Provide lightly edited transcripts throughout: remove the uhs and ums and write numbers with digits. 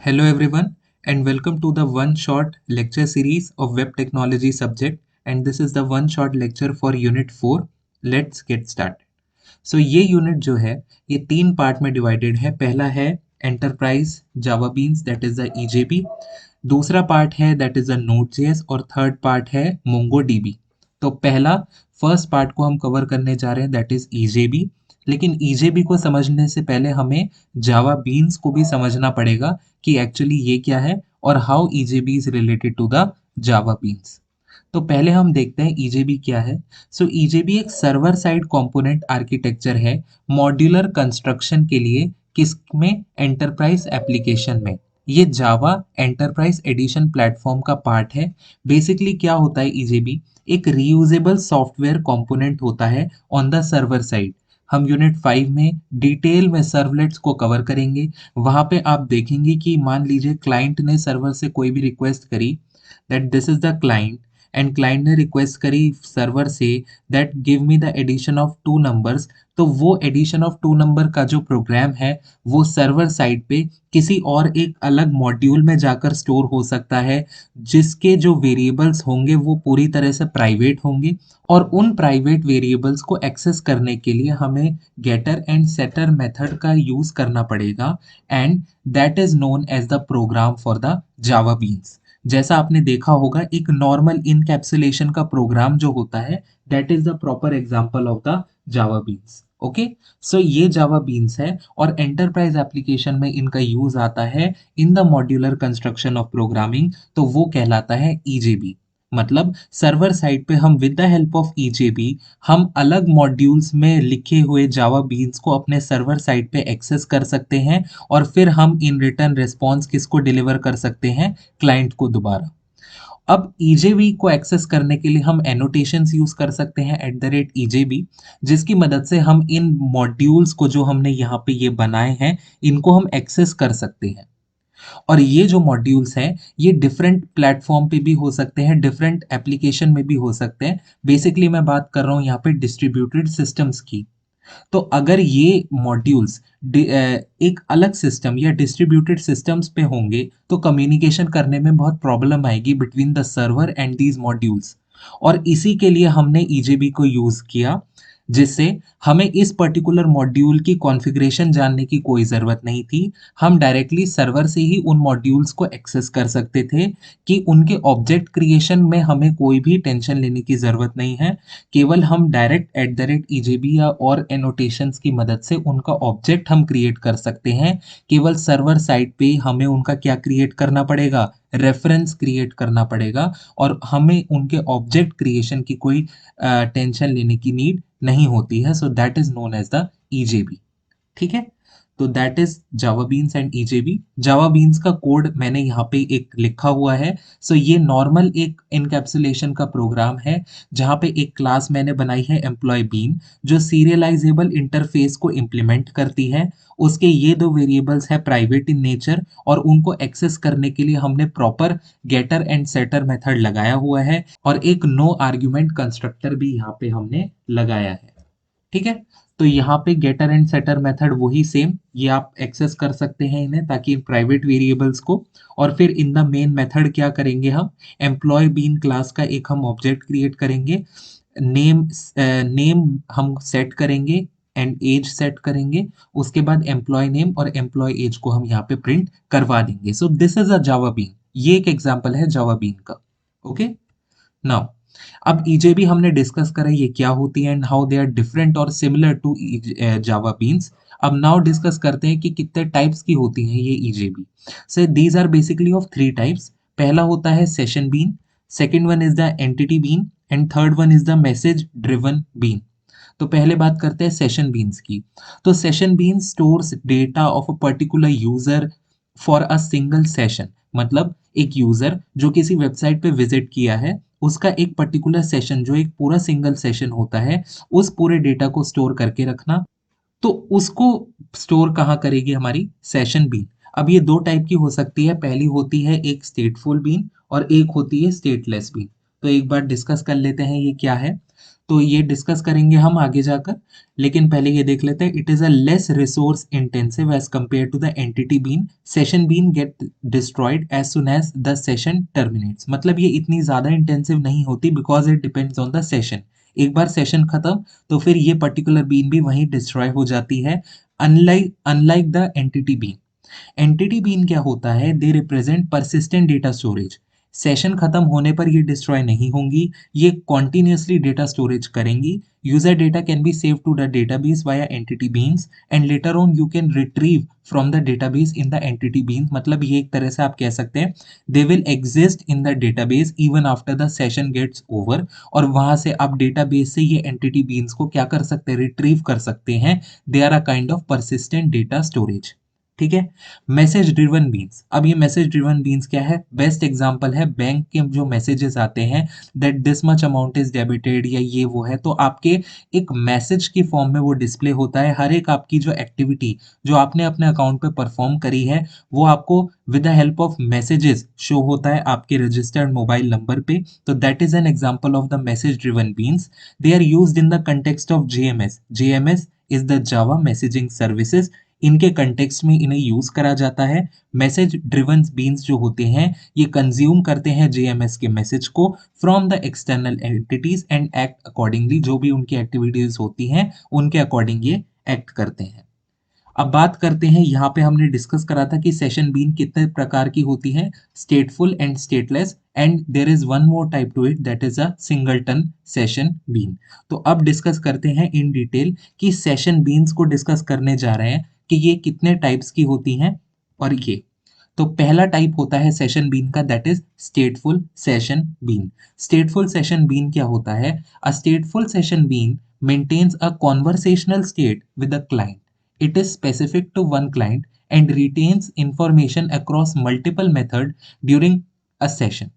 Hello everyone and welcome to the one shot lecture series of web technology subject, and this is the one shot lecture for unit 4. Let's get started. So ये unit जो है ये तीन part में divided है. पहला है Enterprise Java Beans that is the EJB. दूसरा पार्ट है दैट इज द नोड.जेएस और थर्ड पार्ट है मोंगोडीबी. तो पहला फर्स्ट पार्ट को हम कवर करने जा रहे हैं दैट इज ईजेबी. लेकिन ईजेबी को समझने से पहले हमें जावा बीन्स को भी समझना पड़ेगा कि एक्चुअली ये क्या है और how EJB is related to the Java Beans. तो पहले हम देखते हैं ईजेबी क्या है. सो ईजेबी एक सर्वर साइड कंपोनेंट आर्किटेक्चर है मॉड्यूलर कंस्ट्रक्शन के लिए. किस में? एंटरप्राइज एप्लीकेशन में. ये जावा एंटरप्राइज एडिशन प्लेटफॉर्म का पार्ट है. बेसिकली क्या होता है ईजेबी? एक रीयूजेबल सॉफ्टवेयर कंपोनेंट होता है ऑन द सर्वर साइड. हम यूनिट 5 में डिटेल में सर्वलेट्स को कवर करेंगे. वहां पे आप देखेंगे कि मान लीजिए क्लाइंट ने सर्वर से कोई भी रिक्वेस्ट करी that this is the client, and client ने रिक्वेस्ट करी सर्वर से that give me the addition of two numbers. तो वो एडिशन ऑफ टू नंबर का जो प्रोग्राम है वो सर्वर साइड पे किसी और एक अलग मॉड्यूल में जाकर स्टोर हो सकता है, जिसके जो वेरिएबल्स होंगे वो पूरी तरह से प्राइवेट होंगे. और उन प्राइवेट वेरिएबल्स को एक्सेस करने के लिए हमें गेटर एंड सेटर मेथड का यूज करना पड़ेगा, and that is known as the program for the Java beans. जैसा आपने देखा होगा एक नॉर्मल इनकैप्सुलेशन का प्रोग्राम जो होता है that is the proper example of the Java Beans. Okay, so ये जावा बीन्स है और एंटरप्राइज एप्लीकेशन में इनका यूज आता है in the modular construction of programming. तो वो कहलाता है ईजेबी. मतलब सर्वर साइड पे हम with the help of EJB हम अलग मॉड्यूल्स में लिखे हुए जावा बीन्स को अपने सर्वर साइड पे एक्सेस कर सकते हैं और फिर हम इन रिटर्न रिस्पॉन्स किसको डिलीवर कर सकते हैं? क्लाइंट को दोबारा. अब ईजेबी को एक्सेस करने के लिए हम एनोटेशंस यूज कर सकते हैं @ejb, जिसकी मदद से हम इन मॉड्यूल्स को जो हमने यहाँ पे ये बनाए हैं इनको हम एक्सेस कर सकते हैं. और ये जो मॉड्यूल्स हैं ये डिफरेंट प्लेटफॉर्म पे भी हो सकते हैं, डिफरेंट एप्लीकेशन में भी हो सकते हैं. बेसिकली मैं बात कर रहा हूँ यहाँ पे डिस्ट्रीब्यूटेड सिस्टम्स की. तो अगर ये मॉड्यूल्स एक अलग सिस्टम या डिस्ट्रीब्यूटेड सिस्टम्स पे होंगे तो कम्युनिकेशन करने में बहुत प्रॉब्लम आएगी between the server and these modules. और इसी के लिए हमने ईजेबी को यूज किया, जिससे हमें इस पर्टिकुलर मॉड्यूल की कॉन्फ़िगरेशन जानने की कोई ज़रूरत नहीं थी. हम डायरेक्टली सर्वर से ही उन मॉड्यूल्स को एक्सेस कर सकते थे कि उनके ऑब्जेक्ट क्रिएशन में हमें कोई भी टेंशन लेने की ज़रूरत नहीं है. केवल हम डायरेक्ट @ejb या और एनोटेशंस की मदद से उनका ऑब्जेक्ट हम क्रिएट कर सकते हैं. केवल सर्वर साइड पे हमें उनका क्या क्रिएट करना पड़ेगा? रेफरेंस क्रिएट करना पड़ेगा. और हमें उनके ऑब्जेक्ट क्रिएशन की कोई टेंशन लेने की नीड नहीं होती है. So that is known as the EJB. ठीक है, तो that is Java Beans and EJB. Java Beans का कोड मैंने यहाँ पे एक लिखा हुआ है. सो ये नॉर्मल एक इनकैप्सुलेशन का प्रोग्राम है जहाँ पे एक क्लास मैंने बनाई है एम्प्लॉय बीन, जो सीरियलाइजेबल इंटरफेस को इम्प्लीमेंट करती है. उसके ये दो वेरिएबल्स है प्राइवेट इन नेचर, और उनको एक्सेस करने के लिए हमने proper getter and setter method लगाया हुआ है, और एक नो आर्ग्यूमेंट कंस्ट्रक्टर भी यहाँ पे हमने लगाया है. ठीक है, तो यहाँ पे गेटर एंड सेटर मेथड वही सेम, ये आप एक्सेस कर सकते हैं इन्हें ताकि प्राइवेट वेरिएबल्स को. और फिर इन द मेन मेथड क्या करेंगे? हम एम्प्लॉय बीन क्लास का एक हम ऑब्जेक्ट क्रिएट करेंगे. नेम नेम हम सेट करेंगे एंड एज सेट करेंगे. उसके बाद एम्प्लॉय नेम और एम्प्लॉय एज को हम यहाँ पे प्रिंट करवा देंगे. So this is a Java bean. ये एक एग्जांपल है जावा बीन का. ओके, नाउ अब ईजेबी हमने डिस्कस करा ये क्या होती है and how they are different और सिमिलर टू जावा बीन्स. अब नाउ डिस्कस करते हैं कि कितने टाइप्स की होती हैं ये EJB. So these are basically of three types. पहला होता है session bean, second one is the entity bean, and third one is the message driven bean. तो पहले बात करते हैं सेशन बीन्स की. तो session bean stores data of a particular user for a single session. मतलब एक यूजर जो किसी वेबसाइट पे विजिट किया है उसका एक पर्टिकुलर सेशन जो एक पूरा सिंगल सेशन होता है उस पूरे डेटा को स्टोर करके रखना. तो उसको स्टोर कहाँ करेगी हमारी सेशन बीन? अब ये दो टाइप की हो सकती है. पहली होती है एक स्टेटफुल बीन और एक होती है स्टेटलेस बीन. तो एक बार डिस्कस कर लेते हैं ये क्या है. तो ये डिस्कस करेंगे हम आगे जाकर, लेकिन पहले ये देख लेते हैं। It is a less resource intensive as compare to the entity bean. Session bean get destroyed as soon as the session terminates. मतलब ये इतनी ज्यादा इंटेंसिव नहीं होती because it depends on the session. एक बार सेशन खत्म तो फिर ये पर्टिकुलर बीन भी वहीं डिस्ट्रॉय हो जाती है, unlike unlike the entity bean. Entity bean क्या होता है, they represent persistent data storage. Session खत्म होने पर ये डिस्ट्रॉय नहीं होंगी, ये कॉन्टिन्यूसली डेटा स्टोरेज करेंगी। User data can be save to the database via entity beans and later on you can retrieve from the database in the entity bean. मतलब ये एक तरह से आप कह सकते हैं they will exist in the database even after the session gets over. और वहां से आप डेटाबेस से ये एंटिटी बीन्स को क्या कर सकते हैं, रिट्रीव कर सकते हैं। They are a kind of persistent data storage. ठीक है। मैसेज ड्रिवन बीन्स, अब ये मैसेज ड्रिवन बीन्स क्या है, बेस्ट एग्जांपल है बैंक के जो मैसेजेस आते हैं that this much amount is debited या ये वो है, तो आपके एक मैसेज के फॉर्म में वो डिस्प्ले होता है। हर एक आपकी जो एक्टिविटी जो आपने अपने अकाउंट पे परफॉर्म करी है वो आपको with the help of messages show होता है आपके रजिस्टर्ड मोबाइल नंबर पे। तो that is an example of the message driven beans. They are used in the context of JMS. JMS is the Java messaging services. इनके context में इन्हें use करा जाता है। मैसेज ड्रिवन बीन्स जो होते हैं ये कंज्यूम करते हैं जेएमएस के मैसेज को from the external entities and act accordingly. जो भी उनकी एक्टिविटीज होती हैं उनके अकॉर्डिंग ये एक्ट करते हैं। अब बात करते हैं, यहाँ पे हमने डिस्कस करा था कि सेशन बीन कितने प्रकार की होती है, stateful and stateless, and there is one more type to it that is a singleton session bean. तो अब डिस्कस करते हैं इन डिटेल कि सेशन बीन्स को डिस्कस करने जा रहे हैं कि ये कितने टाइप्स की होती हैं। और ये तो पहला टाइप होता है सेशन बीन का, that is stateful session bean. Stateful session bean क्या होता है, a stateful session bean maintains a conversational state with the client. It is specific to one client and retains information across multiple method during a session.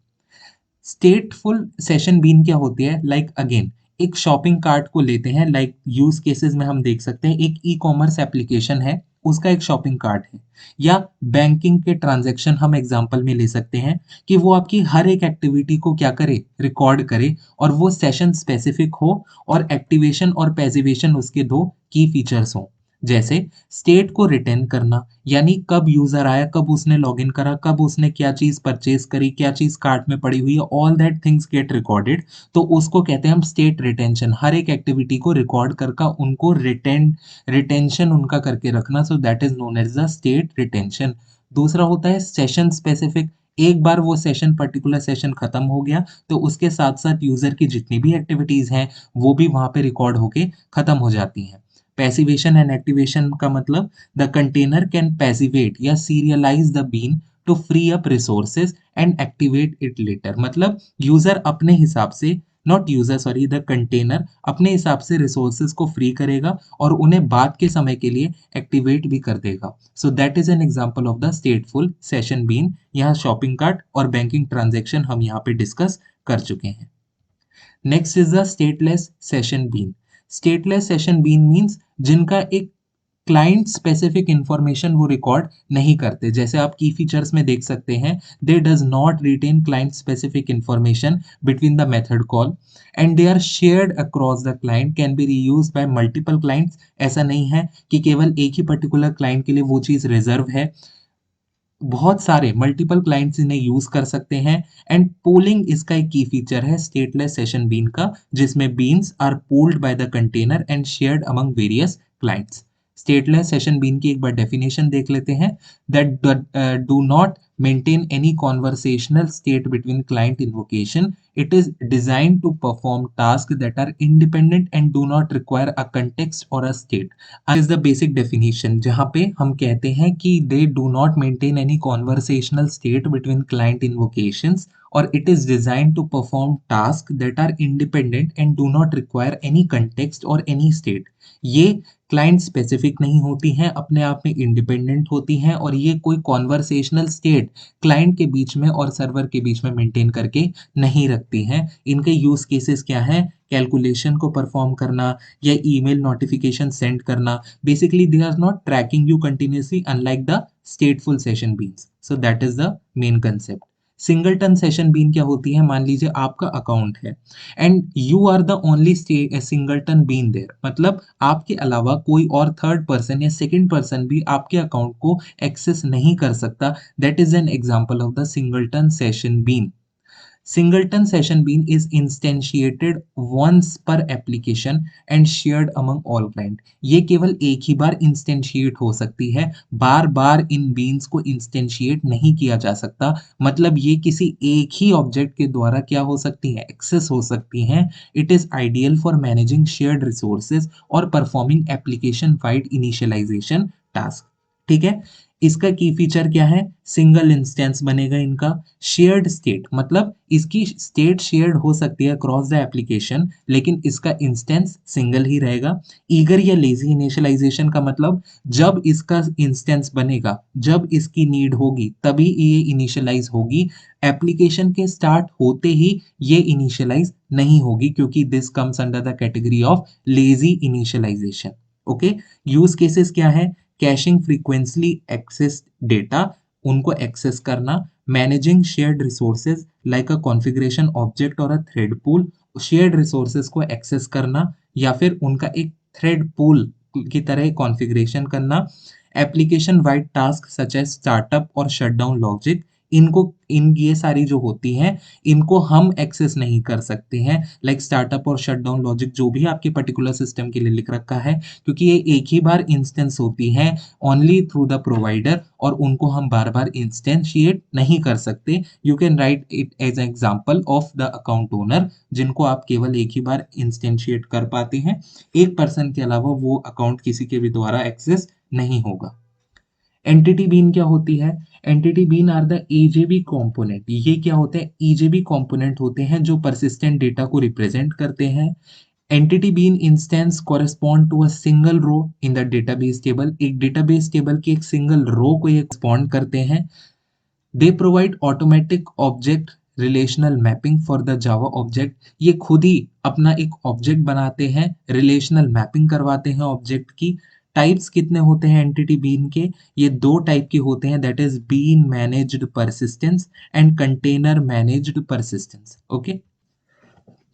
Stateful session bean क्या होती है, like again एक shopping cart को लेते हैं, like use cases में हम देख सकते हैं एक ई कॉमर्स एप्लीकेशन है उसका एक शॉपिंग कार्ट है, या बैंकिंग के ट्रांजैक्शन हम एग्जांपल में ले सकते हैं कि वो आपकी हर एक एक्टिविटी को क्या करे, रिकॉर्ड करे, और वो सेशन स्पेसिफिक हो और एक्टिवेशन और पैसिवेशन उसके दो की फीचर्स हों। जैसे स्टेट को रिटेन करना, यानी कब यूजर आया, कब उसने लॉगिन करा, कब उसने क्या चीज परचेज करी, क्या चीज कार्ट में पड़ी हुई है, all that things get recorded. तो उसको कहते हैं हम स्टेट रिटेंशन। हर एक एक्टिविटी को रिकॉर्ड करके उनको रिटेंशन उनका करके रखना, so that is known as the state retention. दूसरा होता है सेशन स्पेसिफिक। एक बार वो सेशन पर्टिकुलर सेशन खत्म हो गया तो उसके साथ साथ यूजर की जितनी भी एक्टिविटीज हैं वो भी वहां पे रिकॉर्ड होके खत्म हो जाती हैं। पैसिवेशन एंड एक्टिवेशन का मतलब द कंटेनर कैन पैसिवेट या serialize the bean to free up resources and activate it later. मतलब यूजर अपने हिसाब से, not user sorry, the container अपने हिसाब से रिसोर्सेज को फ्री करेगा और उन्हें बाद के समय के लिए एक्टिवेट भी कर देगा। So that is an example of the stateful session bean. यहाँ शॉपिंग कार्ट और बैंकिंग ट्रांजेक्शन हम यहाँ पे डिस्कस कर चुके हैं। Next is the stateless session bean. Stateless session bean means जिनका एक क्लाइंट स्पेसिफिक इंफॉर्मेशन वो रिकॉर्ड नहीं करते। जैसे आप की फीचर्स में देख सकते हैं, they does not retain client specific information between the method call and they are shared across the client, can be reused by multiple clients. ऐसा नहीं है कि केवल एक ही पर्टिकुलर क्लाइंट के लिए वो चीज रिजर्व है, बहुत सारे मल्टीपल क्लाइंट्स इन्हें यूज कर सकते हैं। एंड पोलिंग इसका एक की फीचर है स्टेटलेस सेशन बीन का, जिसमें beans are pooled by the container and shared among various clients. Stateless session bean की एक बार डेफिनेशन देख लेते हैं, that do not maintain any conversational state between client invocation. It is designed to perform tasks that are independent and do not require a context or a state. Is the basic definition जहाँ पे हम कहते हैं कि they do not maintain any conversational state between client invocations और it is designed to perform tasks that are independent and do not require any context or any state. ये client specific नहीं होती हैं, अपने आप में इंडिपेंडेंट होती हैं और ये कोई कॉन्वर्सेशनल स्टेट क्लाइंट के बीच में और सर्वर के बीच में मेंटेन करके नहीं रखती हैं। इनके यूज केसेस क्या हैं, कैलकुलेशन को परफॉर्म करना या ईमेल नोटिफिकेशन सेंड करना। Basically they are not tracking you continuously unlike the stateful session beans. So that is the main concept. Singleton session bean क्या होती है, मान लीजिए आपका अकाउंट है and you are the only singleton bean there, मतलब आपके अलावा कोई और थर्ड पर्सन या सेकंड पर्सन भी आपके अकाउंट को एक्सेस नहीं कर सकता। That is an example of the singleton session bean. Singleton session bean is instantiated once per application and shared among all client। ये केवल एक ही बार इंस्टेंशिएट हो सकती है, बार बार इन बीन्स को इंस्टेंशिएट नहीं किया जा सकता। मतलब ये किसी एक ही ऑब्जेक्ट के द्वारा क्या हो सकती है, एक्सेस हो सकती हैं। It is ideal for managing shared resources और performing application wide initialization task. ठीक है, इसका की फीचर क्या है, सिंगल इंस्टेंस बनेगा इनका। शेयर्ड स्टेट, मतलब इसकी स्टेट शेयर्ड हो सकती है अक्रॉस द एप्लीकेशन, लेकिन इसका इंस्टेंस सिंगल ही रहेगा। ईगर या लेजी इनिशियलाइजेशन का मतलब जब इसका इंस्टेंस बनेगा, जब इसकी नीड होगी तभी ये इनिशियलाइज होगी। एप्लीकेशन के स्टार्ट होते ही ये इनिशियलाइज नहीं होगी, क्योंकि this comes under the category of lazy initialization. Okay, use cases क्या है, कैशिंग फ्रीक्वेंटली एक्सेस डेटा, उनको एक्सेस करना, managing shared resources like a configuration object और a thread pool, shared resources को एक्सेस करना या फिर उनका एक थ्रेड पूल की तरह कॉन्फ़िगरेशन करना, application wide task such as startup और शटडाउन लॉजिक, इनको इन ये सारी जो होती हैं इनको हम एक्सेस नहीं कर सकते हैं, लाइक स्टार्टअप और शटडाउन लॉजिक जो भी आपके पर्टिकुलर सिस्टम के लिए लिख रखा है, क्योंकि ये एक ही बार इंस्टेंस होती हैं ओनली थ्रू द प्रोवाइडर और उनको हम बार बार इंस्टेंशिएट नहीं कर सकते। You can write it as example of the account owner, जिनको आप केवल एक ही बार इंस्टेंशिएट कर पाते हैं, एक पर्सन के अलावा वो अकाउंट किसी के भी द्वारा एक्सेस नहीं होगा। एंटिटी बीन क्या होती है, entity bean are the EJB component. ये क्या होते हैं, ईजेबी कंपोनेंट होते हैं जो परसिस्टेंट डेटा को रिप्रेजेंट करते हैं। Entity bean instance correspond to a single row in the database table, एक डेटाबेस टेबल की एक सिंगल रो को ये कॉरेस्पॉन्ड करते हैं। They provide automatic object relational mapping for the Java object, ये खुद ही अपना एक ऑब्जेक्ट बनाते हैं, रिलेशनल मैपिंग करवाते हैं ऑब्जेक्ट की। टाइप्स कितने होते हैं एंटिटी बीन के, ये दो टाइप के होते हैं, that is bean managed persistence and container managed persistence. Okay,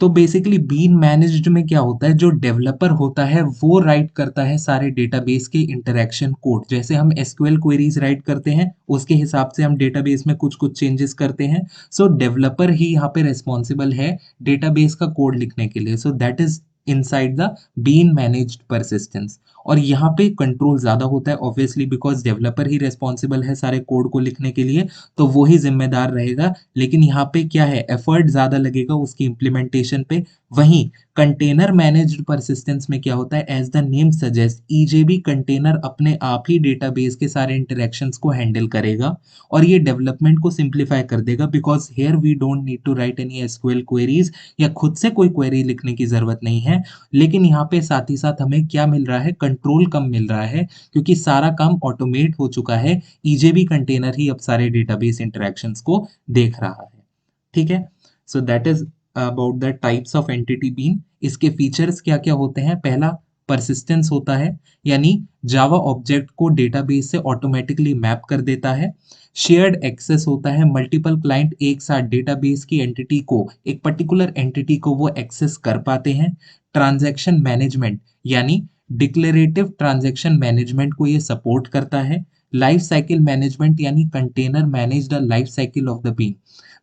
तो बेसिकली बीन मैनेज्ड में क्या होता है, जो डेवलपर होता है वो राइट करता है सारे डेटाबेस के इंटरेक्शन कोड। जैसे हम एसक्यूएल क्वेरीज राइट करते हैं उसके हिसाब से हम डेटाबेस में कुछ कुछ चेंजेस करते हैं। सो डेवलपर ही यहाँ पे रिस्पॉन्सिबल है डेटाबेस का कोड लिखने के लिए। So that is inside the bean managed persistence. और यहाँ पे कंट्रोल ज्यादा होता है ऑब्वियसली, बिकॉज डेवलपर ही रिस्पॉन्सिबल है सारे कोड को लिखने के लिए, तो वो ही जिम्मेदार रहेगा। लेकिन यहाँ पे क्या है, एफर्ट ज्यादा लगेगा उसकी इम्प्लीमेंटेशन पे। वहीं कंटेनर मैनेज्ड परसिस्टेंस में क्या होता है, as the name suggest, EJB container अपने आप ही डेटाबेस के सारे इंटरेक्शंस को हैंडल करेगा और ये डेवलपमेंट को सिंप्लीफाई कर देगा, because here we don't need to write any SQL queries, या खुद से कोई क्वेरी लिखने की जरूरत नहीं है। लेकिन यहाँ पे साथ ही साथ हमें क्या मिल रहा है, कंट्रोल कम मिल रहा है, क्योंकि सारा काम ऑटोमेट हो चुका है। ईजेबी कंटेनर ही अब सारे डेटाबेस इंटरेक्शंस को देख रहा है। ठीक है, so that is about the types of entity bean. इसके फीचर्स क्या क्या होते हैं, पहला परसिस्टेंस होता है, यानी जावा ऑब्जेक्ट को डेटाबेस से ऑटोमेटिकली मैप कर देता है। शेयर्ड एक्सेस होता है, मल्टीपल क्लाइंट एक साथ डेटाबेस की एंटिटी को, एक पर्टिकुलर एंटिटी को वो एक्सेस कर पाते हैं। ट्रांजैक्शन मैनेजमेंट, यानी डिक्लेरेटिव ट्रांजैक्शन मैनेजमेंट को ये सपोर्ट करता है। लाइफ साइकिल मैनेजमेंट, यानी container manage the life cycle of the bean,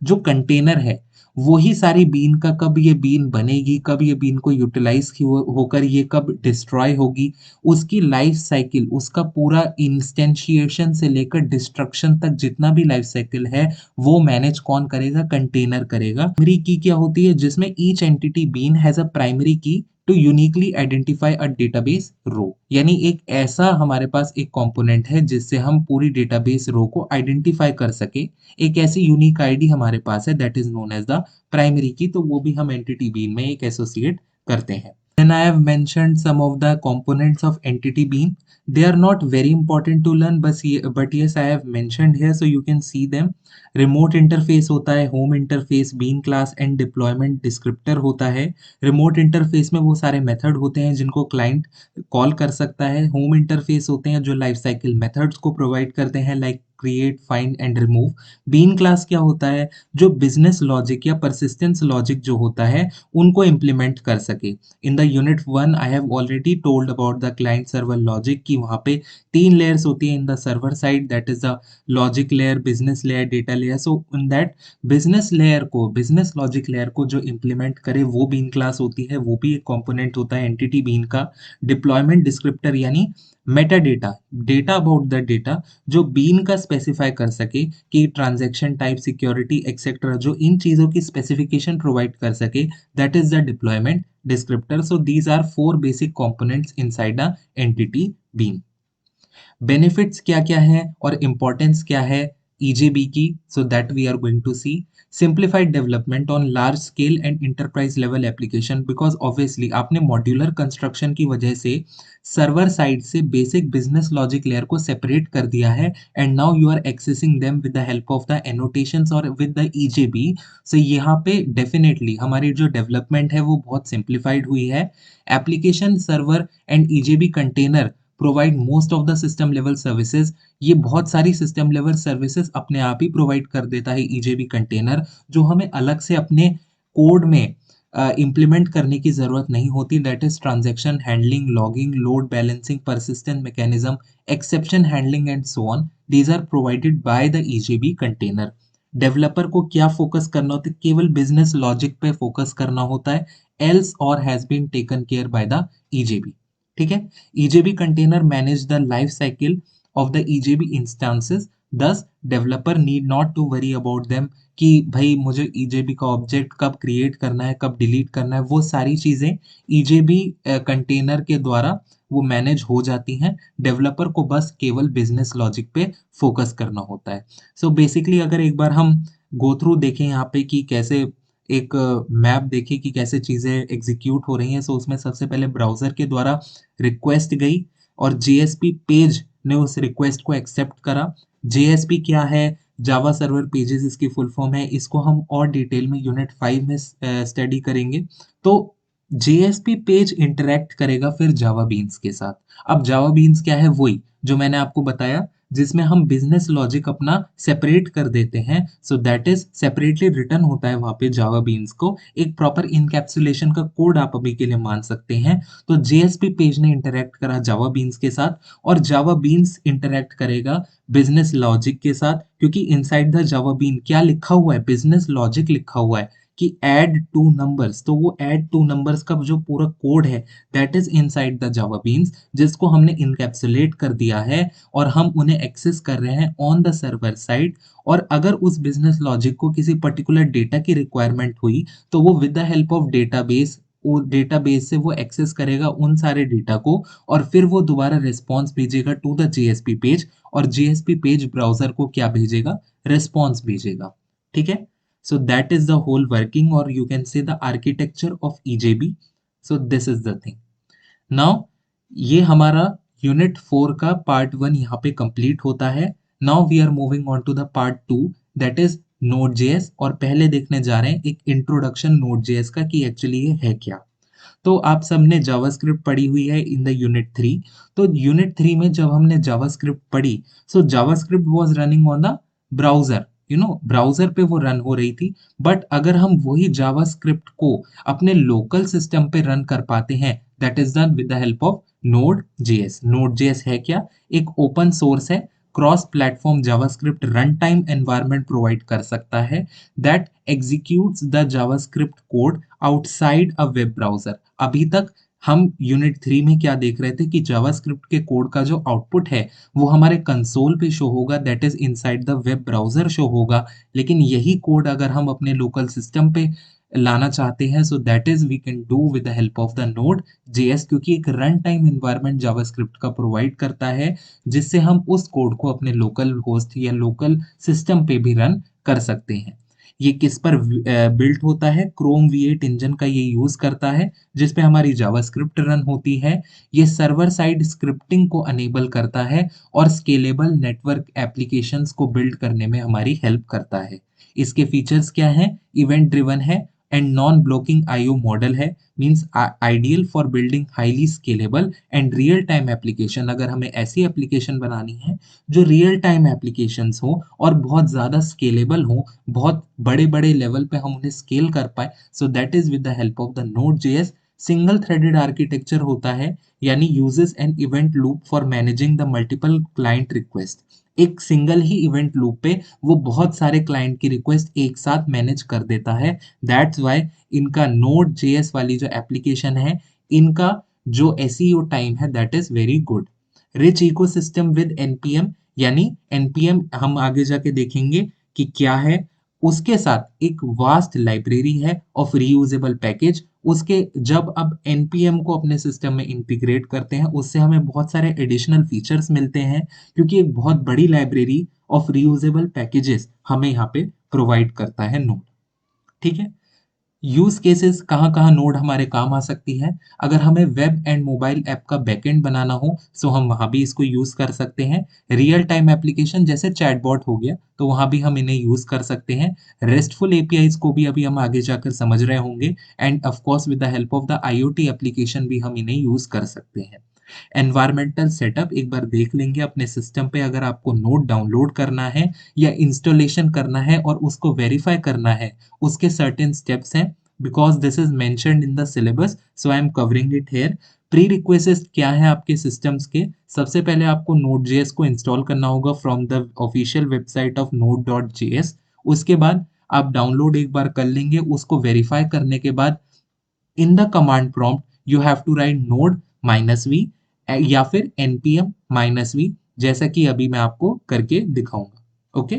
जो कंटेनर है वही सारी बीन का, कब ये बीन बनेगी, कब ये बीन को यूटिलाइज होकर ये कब डिस्ट्रॉय होगी, उसकी लाइफ साइकिल, उसका पूरा इंस्टेंशिएशन से लेकर डिस्ट्रक्शन तक जितना भी लाइफ साइकिल है वो मैनेज कौन करेगा, कंटेनर करेगा। प्राइमरी की क्या होती है, जिसमें each entity bean has a primary key to uniquely identify a database row, यानी एक ऐसा हमारे पास एक कंपोनेंट है जिससे हम पूरी डेटाबेस रो को आइडेंटिफाई कर सके। एक ऐसी यूनिक आईडी हमारे पास है, that is known as the primary key, तो वो भी हम एंटिटी बीन में एक एसोसिएट करते हैं। Then I have mentioned some of the components of entity bean. They are not very important to learn, but yes, I have mentioned here so you can see them. Remote interface होता है, home interface, bean class and deployment descriptor होता है। Remote interface में वो सारे method होते हैं जिनको क्लाइंट कॉल कर सकता है। होम इंटरफेस होते हैं जो लाइफ साइकिल मेथड्स को प्रोवाइड करते हैं, like create, find and remove. Bean class क्या होता है? जो बिजनेस लॉजिक या परसिस्टेंस लॉजिक जो होता है उनको इम्प्लीमेंट कर सके। In the unit 1 I have already told about the client server logic कि वहाँ पे 3 लेयर्स होती है in the server side, that is the logic layer, business layer, data layer. So in that business logic layer को जो implement करे वो been class होती है, वो भी एक कंपोनेंट होता है एंटिटी बीन का। डिप्लॉयमेंट डिस्क्रिप्टर यानी Meta data, data about the data जो बीन का स्पेसिफाई कर सके कि ट्रांजैक्शन टाइप, सिक्योरिटी एक्सेट्रा, जो इन चीजों की स्पेसिफिकेशन प्रोवाइड कर सके, that is the deployment descriptor. So these are 4 basic components inside a entity bean. Benefits क्या क्या है और इंपॉर्टेंस क्या है ईजेबी की, so that we are going to see. Simplified development on large scale and enterprise level application, because obviously आपने modular construction की वजह से सर्वर साइड से बेसिक बिजनेस लॉजिक लेयर को सेपरेट कर दिया है, and now you are accessing them with the help of the annotations और विद द ईजेबी। सो यहाँ पे डेफिनेटली हमारी जो डेवलपमेंट है वो बहुत सिंप्लीफाइड हुई है। Application server and EJB container provide most of the system level services. ये बहुत सारी सिस्टम लेवल सर्विसेज अपने आप ही प्रोवाइड कर देता है ईजेबी कंटेनर, जो हमें अलग से अपने कोड में इम्प्लीमेंट करने की जरूरत नहीं होती। That is transaction handling, logging, load balancing, persistent mechanism, exception handling and so on. These are provided by the EJB container. Developer को क्या फोकस करना होता है? केवल बिजनेस लॉजिक पे फोकस करना होता है, एल्स और has been taken care by the EJB. ठीक है। EJB container manage the life cycle of the EJB instances, thus developer need not to worry about them कि भाई मुझे ईजेबी का ऑब्जेक्ट कब क्रिएट करना है, कब डिलीट करना है, वो सारी चीजें ईजेबी कंटेनर के द्वारा वो मैनेज हो जाती हैं। डेवलपर को बस केवल बिजनेस लॉजिक पे फोकस करना होता है। सो बेसिकली अगर एक बार हम गो थ्रू देखें यहाँ पे कि कैसे एक मैप देखें कि कैसे चीजें एग्जीक्यूट हो रही हैं, सो उसमें सबसे पहले ब्राउजर के द्वारा रिक्वेस्ट गई और जेएसपी पेज ने उस रिक्वेस्ट को एक्सेप्ट करा। जेएसपी क्या है? जावा सर्वर पेजेस इसकी फुल फॉर्म है। इसको हम और डिटेल में यूनिट 5 में स्टडी करेंगे। तो जेएसपी पेज इंटरेक्ट करेगा फिर जावा बीन्स के साथ। अब जावा बीन्स क्या है? वही जो मैंने आपको बताया, जिसमें हम बिजनेस लॉजिक अपना सेपरेट कर देते हैं। So that is separately return होता है वहां पे जावा बीन्स को, एक प्रॉपर इनकैप्सुलेशन का कोड आप अभी के लिए मान सकते हैं। तो जेएसपी पेज ने इंटरेक्ट करा जावा बीन्स के साथ और जावा बीन्स इंटरेक्ट करेगा बिजनेस लॉजिक के साथ, क्योंकि इनसाइड द जावा बीन क्या लिखा हुआ है? बिजनेस लॉजिक लिखा हुआ है कि ऐड टू नंबर्स। तो वो ऐड टू नंबर्स का जो पूरा कोड है that is inside the Java beans, जिसको हमने इनकैप्सुलेट कर दिया है और हम उन्हें एक्सेस कर रहे हैं ऑन द सर्वर साइड। और अगर उस बिजनेस लॉजिक को किसी पर्टिकुलर डेटा की रिक्वायरमेंट हुई तो वो with the help of database, वो डेटाबेस से वो एक्सेस करेगा उन सारे डेटा को और फिर वो दोबारा रिस्पॉन्स भेजेगा टू द जेएसपी पेज, और जेएसपी पेज ब्राउजर को क्या भेजेगा? रिस्पॉन्स भेजेगा। ठीक है। So that is the whole working, or you can say the architecture of EJB. So this is the thing. Now ये हमारा यूनिट 4 का पार्ट 1 यहाँ पे कंप्लीट होता है। Now we are moving on to the part 2, that is Node.js, और पहले देखने जा रहे हैं एक इंट्रोडक्शन Node.js का कि एक्चुअली ये है क्या। तो आप सबने जावास्क्रिप्ट पढ़ी हुई है इन द यूनिट 3। तो यूनिट 3 में जब हमने जावास्क्रिप्ट पढ़ी, so JavaScript was running on the browser, browser पे वो रन हो रही थी। बट अगर हम वही जावास्क्रिप्ट को अपने लोकल सिस्टम पे रन कर पाते हैं, that is done with the help of Node.js। Node.js है क्या? एक ओपन सोर्स है, cross platform JavaScript run time environment provide कर सकता है that executes the JavaScript code outside a web browser. अभी तक हम यूनिट 3 में क्या देख रहे थे कि जावास्क्रिप्ट के कोड का जो आउटपुट है वो हमारे कंसोल पे शो होगा, that is inside the web browser show होगा। लेकिन यही कोड अगर हम अपने लोकल सिस्टम पे लाना चाहते हैं, so that is we can do with the help of the Node.js, क्योंकि एक रन टाइम इन्वायरमेंट जावास्क्रिप्ट का प्रोवाइड करता है जिससे हम उस कोड को अपने लोकल होस्ट या लोकल सिस्टम पे भी रन कर सकते हैं। ये किस पर बिल्ट होता है? क्रोम V8 इंजन का ये यूज करता है जिस पे हमारी जावास्क्रिप्ट रन होती है। ये सर्वर साइड स्क्रिप्टिंग को अनेबल करता है और स्केलेबल नेटवर्क एप्लीकेशंस को बिल्ड करने में हमारी हेल्प करता है। इसके फीचर्स क्या हैं? इवेंट ड्रिवन है and non blocking IO model है। Means ideal for building highly scalable and real time application. अगर हमें ऐसी एप्लीकेशन बनानी है जो रियल टाइम एप्लीकेशंस हो और बहुत ज़्यादा स्केलेबल हो, बहुत बड़े बड़े लेवल पे हम उन्हें स्केल कर पाए, सो that is with the help of the node JS. Single threaded architecture होता है, यानी uses an event loop for managing the multiple client request. एक सिंगल ही इवेंट लूप पे वो बहुत सारे क्लाइंट की रिक्वेस्ट एक साथ मैनेज कर देता है। दैट्स वाई इनका नोड जेएस वाली जो एप्लीकेशन है, इनका जो एसईओ टाइम है that is very good. Rich ecosystem with NPM, यानी एनपीएम हम आगे जाके देखेंगे कि क्या है। उसके साथ एक वास्ट लाइब्रेरी है ऑफ रीयूजेबल पैकेज। उसके जब अब एनपीएम को अपने सिस्टम में इंटीग्रेट करते हैं, उससे हमें बहुत सारे एडिशनल फीचर्स मिलते हैं, क्योंकि एक बहुत बड़ी लाइब्रेरी ऑफ रीयूजेबल पैकेजेस हमें यहाँ पे प्रोवाइड करता है नोड। ठीक है। यूज केसेस कहाँ कहाँ नोड हमारे काम आ सकती है। अगर हमें वेब एंड मोबाइल ऐप का बैकएंड बनाना हो, सो हम वहाँ भी इसको यूज कर सकते हैं। रियल टाइम एप्लीकेशन जैसे चैटबॉट हो गया, तो वहाँ भी हम इन्हें यूज कर सकते हैं। रेस्टफुल एपीआईज को भी अभी हम आगे जाकर समझ रहे होंगे, end of course with the help of the IoT application भी हम इन्हें यूज कर सकते हैं। एनवायरमेंटल सेटअप एक बार देख लेंगे अपने सिस्टम पे। अगर आपको नोड डाउनलोड करना है या इंस्टॉलेशन करना है और उसको वेरीफाई करना है, उसके सर्टेन स्टेप्स हैं। Because this is mentioned in the syllabus, so I am covering it here. Pre request क्या है आपके सिस्टम्स के? सबसे पहले आपको नोड जेएस को इंस्टॉल करना होगा from the official website of node dot JS. उसके बाद आप डाउनलोड एक बार कर लेंगे। उसको वेरीफाई करने के बाद in the command prompt you have to write node minus v या फिर npm माइनस वी, जैसा कि अभी मैं आपको करके दिखाऊंगा। ओके।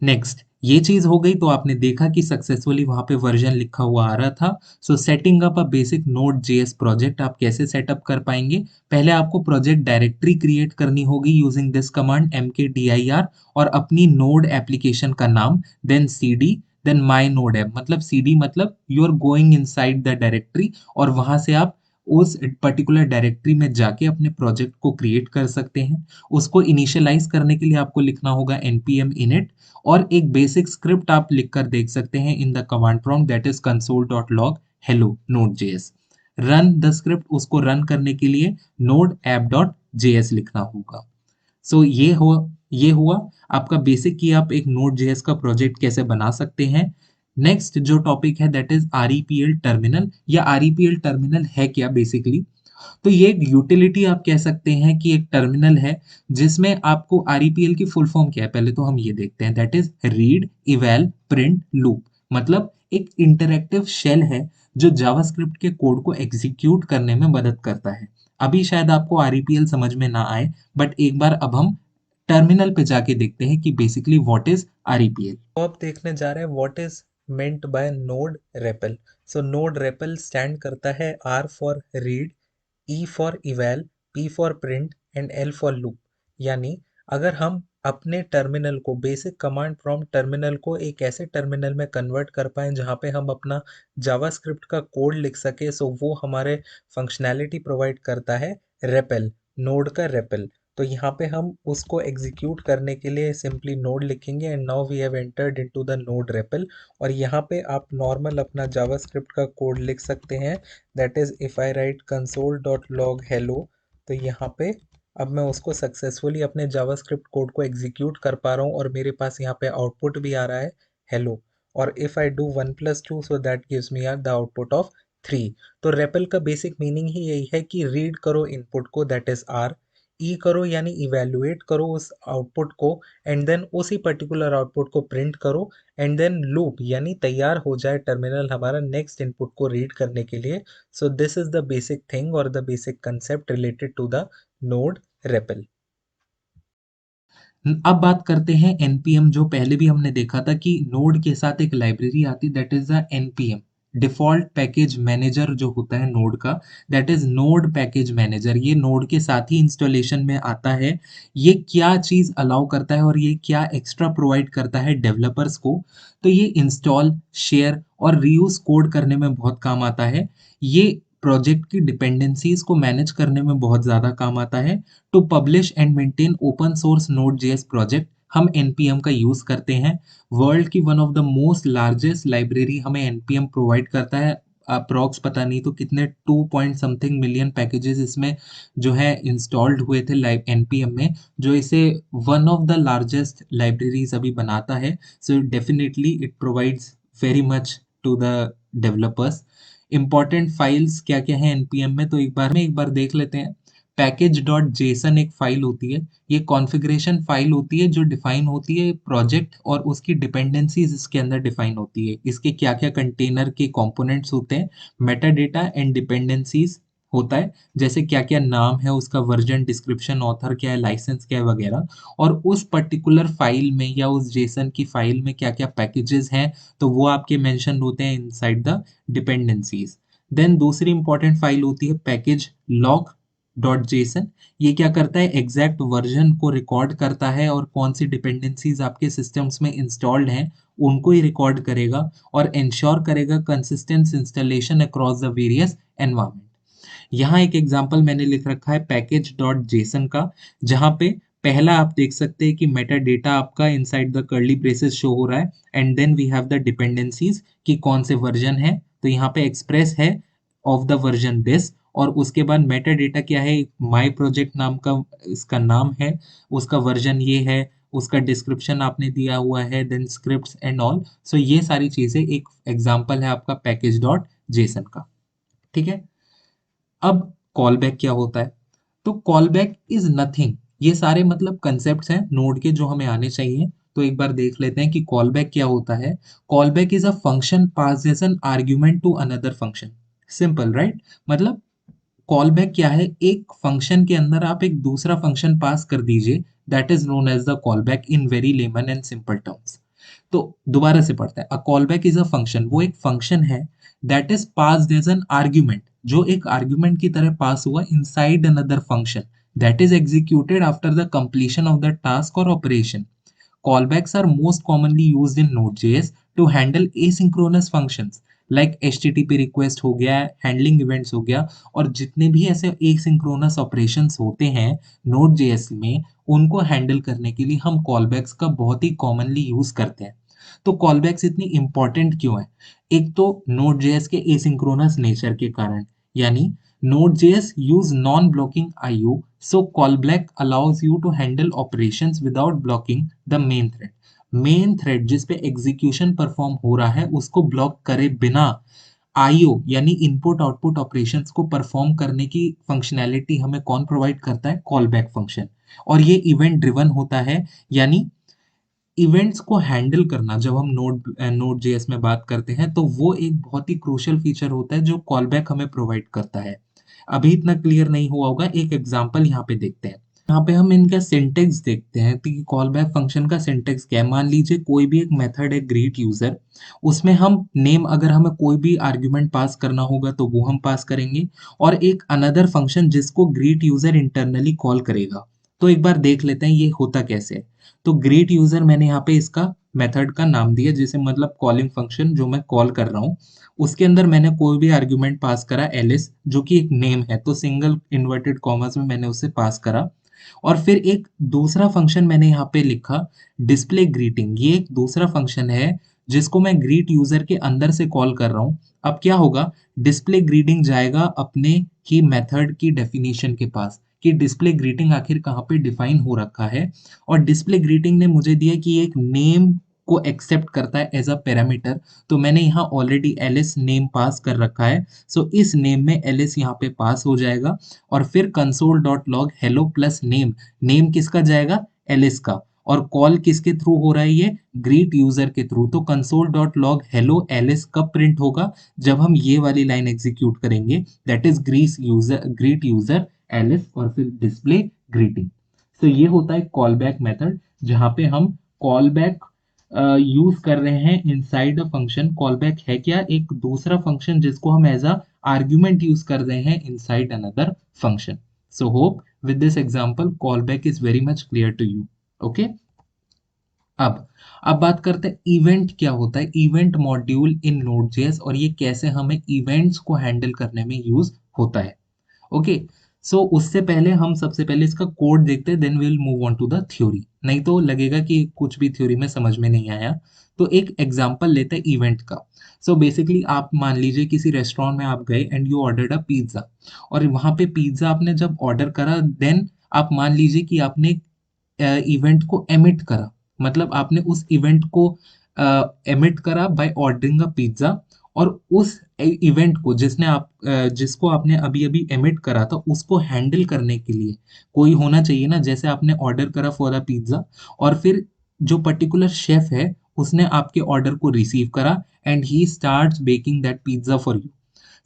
नेक्स्ट, ये चीज हो गई तो आपने देखा कि सक्सेसफुली वहां पे वर्जन लिखा हुआ आ रहा था। So setting up a basic Node JS project आप कैसे सेटअप कर पाएंगे? पहले आपको प्रोजेक्ट डायरेक्टरी क्रिएट करनी होगी यूजिंग दिस कमांड mkdir, और अपनी नोड एप्लीकेशन का नाम, then cd, then my node app. मतलब cd मतलब you are going inside the directory, और वहां से आप उस पर्टिकुलर डायरेक्टरी में जाके अपने प्रोजेक्ट को क्रिएट कर सकते हैं। उसको इनिशियलाइज करने के लिए आपको लिखना होगा npm init, और एक बेसिक स्क्रिप्ट आप लिख कर देख सकते हैं इन the command prompt, that is console.log hello node.js। Run the script, उसको रन करने के लिए node app.js लिखना होगा। सो ये हुआ आपका बेसिक कि आप एक नोड जेएस का प्रोजेक्ट कैसे बना सकते हैं। नेक्स्ट जो टॉपिक है दैट इज आरईपीएल टर्मिनल, या आरईपीएल टर्मिनल है क्या बेसिकली? तो ये एक यूटिलिटी आप कह सकते हैं कि एक टर्मिनल है जिसमें आपको आरईपीएल की फुल फॉर्म क्या है, पहले तो हम ये देखते हैं। That is read eval print loop. मतलब एक इंटरैक्टिव शेल है जो जावास्क्रिप्ट के कोड को एग्जीक्यूट करने में मदद करता है। अभी शायद आपको आरईपीएल समझ में ना आए, बट एक बार अब हम टर्मिनल पे जाके देखते हैं कि बेसिकली व्हाट इज आरईपीएल। तो अब देखने जा रहे हैं what is meant by Node REPL. So Node REPL stand करता है R for read, E for eval, P for print and L for loop. यानी अगर हम अपने टर्मिनल को, बेसिक कमांड प्रॉम्प्ट टर्मिनल को एक ऐसे टर्मिनल में कन्वर्ट कर पाएँ जहाँ पे हम अपना जावास्क्रिप्ट का कोड लिख सके, सो वो हमारे फंक्शनैलिटी प्रोवाइड करता है रेपल, नोड का रेपल। तो यहाँ पे हम उसको एग्जीक्यूट करने के लिए सिंपली नोड लिखेंगे, and now we have entered into the node REPL. और यहाँ पे आप नॉर्मल अपना जावास्क्रिप्ट का कोड लिख सकते हैं, that is if I right console.log hello। तो यहाँ पे अब मैं उसको सक्सेसफुली अपने जावास्क्रिप्ट कोड को एग्जीक्यूट कर पा रहा हूँ, और मेरे पास यहाँ पे आउटपुट भी आ रहा है हेलो। और if I do 1 + 2, so that gives me the output of 3। तो रेपल का बेसिक मीनिंग ही यही है कि रीड करो इनपुट को, दैट इज आर, ई करो यानी इवेल्युएट करो उस आउटपुट को, एंड देन उसी पर्टिकुलर आउटपुट को प्रिंट करो, एंड देन लूप यानी तैयार हो जाए टर्मिनल हमारा नेक्स्ट इनपुट को रीड करने के लिए। So this is the basic thing और the basic concept related to the node REPL. अब बात करते हैं npm। जो पहले भी हमने देखा था कि नोड के साथ एक लाइब्रेरी आती, that is the npm default package manager जो होता है नोड का, that is node package manager. ये नोड के साथ ही इंस्टॉलेशन में आता है। ये क्या चीज अलाउ करता है और ये क्या एक्स्ट्रा प्रोवाइड करता है डेवलपर्स को? तो ये इंस्टॉल, शेयर और रीयूज कोड करने में बहुत काम आता है। ये प्रोजेक्ट की डिपेंडेंसीज को मैनेज करने में बहुत ज़्यादा काम आता है। To publish and maintain open source node JS project, हम npm का यूज करते हैं। वर्ल्ड की one of the most largest library हमें npm प्रोवाइड करता है। अप्रॉक्स पता नहीं तो कितने 2 पॉइंट समथिंग मिलियन पैकेजेस इसमें जो है इंस्टॉल्ड हुए थे लाइव npm में, जो इसे one of the largest libraries अभी बनाता है। So definitely it provides very much to the developers. Important files क्या क्या है npm में, तो एक बार देख लेते हैं। पैकेज डॉट जेसन एक फाइल होती है। ये कॉन्फ़िगरेशन फाइल होती है जो डिफाइन होती है प्रोजेक्ट, और उसकी डिपेंडेंसीज इसके अंदर डिफाइन होती है। इसके क्या क्या कंटेनर के कंपोनेंट्स होते हैं, मेटा डेटा एंड डिपेंडेंसीज होता है, जैसे क्या क्या नाम है उसका, वर्जन, डिस्क्रिप्शन, ऑथर क्या है, लाइसेंस क्या है वगैरह। और उस पर्टिकुलर फाइल में या उस जेसन की फाइल में क्या क्या पैकेजेस हैं, तो वो आपके मेंशन होते हैं इनसाइड द डिपेंडेंसीज। देन दूसरी इंपॉर्टेंट फाइल होती है पैकेज लॉग डॉट जेसन। ये क्या करता है, एग्जैक्ट वर्जन को रिकॉर्ड करता है और कौन सी डिपेंडेंसीज आपके सिस्टम्स में इंस्टॉल्ड हैं उनको ही रिकॉर्ड करेगा और इंश्योर करेगा consistent installation across the various environment. यहाँ एक एग्जांपल मैंने लिख रखा है पैकेज डॉट जेसन का, जहाँ पे पहला आप देख सकते हैं कि मेटा डेटा आपका inside the curly braces show हो रहा है, and then we have the dependencies कि कौन से वर्जन है, तो यहाँ पे एक्सप्रेस है ऑफ द वर्जन दिस। और उसके बाद मेटा डेटा क्या है, माई प्रोजेक्ट नाम का इसका नाम है, उसका वर्जन ये है, उसका डिस्क्रिप्शन आपने दिया हुआ है, देन स्क्रिप्ट्स एंड ऑल। सो ये सारी चीजें एक एग्जांपल है आपका पैकेज डॉट जेसन का। ठीक है। अब कॉल बैक क्या होता है, तो कॉल बैक इज नथिंग, ये सारे मतलब कंसेप्ट हैं नोड के जो हमें आने चाहिए। तो एक बार देख लेते हैं कि कॉल बैक क्या होता है। Call back is a function pass as an argument to another function. Simple right, मतलब कॉल बैक क्या है, एक फंक्शन के अंदर आप एक दूसरा फंक्शन पास कर दीजिए, that is known as the call back in very layman and simple terms. तो दोबारा से पढ़ते हैं, a call back is a function, वो एक फंक्शन है that is passed as an argument, जो एक आर्ग्यूमेंट की तरह पास हुआ inside another function, that is executed after the completion of the task और operation. Callbacks are most commonly used in Node.js to handle asynchronous functions like HTTP request हो गया, handling events हो गया, और जितने भी ऐसे asynchronous operations होते हैं Node.js में, उनको handle करने के लिए हम callbacks का बहुत ही commonly use करते हैं। तो callbacks इतनी important क्यों है? एक तो Node.js के asynchronous nature के कारण, यानी Node.js use non-blocking IO, so callback allows you to handle operations without blocking the main thread. Main thread जिस पे एग्जीक्यूशन परफॉर्म हो रहा है उसको ब्लॉक करे बिना IO यानी इनपुट आउटपुट ऑपरेशंस को परफॉर्म करने की फंक्शनैलिटी हमें कौन प्रोवाइड करता है, कॉलबैक फंक्शन। और ये इवेंट ड्रिवन होता है, यानी इवेंट्स को हैंडल करना जब हम नोड जेएस में बात करते हैं, तो वो एक बहुत ही क्रूशियल फीचर होता है जो कॉलबैक हमें प्रोवाइड करता है। अभी इतना क्लियर नहीं हुआ होगा, एक एग्जांपल यहाँ पे देखते हैं। यहाँ पे हम इनका सिंटेक्स देखते हैं कि कॉल बैक फंक्शन का सिंटेक्स क्या है। मान लीजिए कोई भी एक मेथड है ग्रीट यूजर, उसमें हम नेम, अगर हमें कोई भी आर्ग्यूमेंट पास करना होगा तो वो हम पास करेंगे, और एक अनदर फंक्शन जिसको ग्रीट यूजर इंटरनली कॉल करेगा। तो एक बार देख लेते हैं ये होता कैसे है। तो ग्रीट यूजर मैंने यहाँ पे इसका मेथड का नाम दिया, जिसे मतलब कॉलिंग फंक्शन जो मैं कॉल कर रहा हूँ, उसके अंदर मैंने कोई भी आर्ग्यूमेंट पास करा एलिस, जो कि एक नेम है, तो सिंगल इन्वर्टेड कॉमर्स में मैंने उसे पास करा। और फिर एक दूसरा फंक्शन मैंने यहाँ पे लिखा डिस्प्ले ग्रीटिंग, ये एक दूसरा फंक्शन है जिसको मैं ग्रीट यूजर के अंदर से कॉल कर रहा हूँ। अब क्या होगा, डिस्प्ले ग्रीटिंग जाएगा अपने ही मेथड की डेफिनेशन के पास कि डिस्प्ले ग्रीटिंग आखिर कहाँ पे डिफाइन हो रखा है, और डिस्प्ले ग्रीटिंग ने मुझे दिया कि एक नेम को एक्सेप्ट करता है एज अ पैरामीटर। तो मैंने यहाँ ऑलरेडी एलिस नेम पास कर रखा है, सो इस नेम में एलिस यहाँ पे पास हो जाएगा। और फिर console dot log hello plus name, name किसका जाएगा, एलिस का, और कॉल किसके थ्रू हो रहा है, ये ग्रीट यूजर के थ्रू। तो console dot log hello Alice कब प्रिंट होगा, जब हम ये वाली लाइन एग्जीक्यूट करेंगे, that is greet user Alice और फिर डिस्प्ले ग्रीटिंग। तो ये होता है कॉल बैक मेथड, जहाँ पे हम कॉल बैक यूज कर रहे हैं inside a function. Call back है क्या, एक दूसरा फंक्शन जिसको हम एज अ आर्ग्यूमेंट यूज कर रहे हैं inside another function. So hope with this example callback is very much clear to you. Okay. अब बात करते हैं इवेंट क्या होता है, इवेंट मॉड्यूल इन Node.js, और ये कैसे हमें इवेंट्स को हैंडल करने में यूज होता है। ओके, सो उससे पहले हम सबसे पहले इसका कोड देखते हैं, then we will move on to the theory. नहीं तो लगेगा कि कुछ भी थ्योरी में समझ में नहीं आया। तो एक एग्जांपल लेते हैं इवेंट का। सो बेसिकली आप मान लीजिए किसी रेस्टोरेंट में आप गए and you ordered a pizza, और वहाँ पे पिज्ज़ा आपने जब ऑर्डर करा, देन आप मान लीजिए कि आपने इवेंट को एमिट करा, मतलब आपने उस इवेंट को एमिट करा बाय ऑर्डरिंग अ पिज्ज़ा, और उस इवेंट को जिसको आपने अभी अभी एमिट करा था उसको हैंडल करने के लिए कोई होना चाहिए ना, जैसे आपने ऑर्डर करा फॉर अ पिज्ज़ा, और फिर जो पर्टिकुलर शेफ है उसने आपके ऑर्डर को रिसीव करा and he starts baking that pizza for you.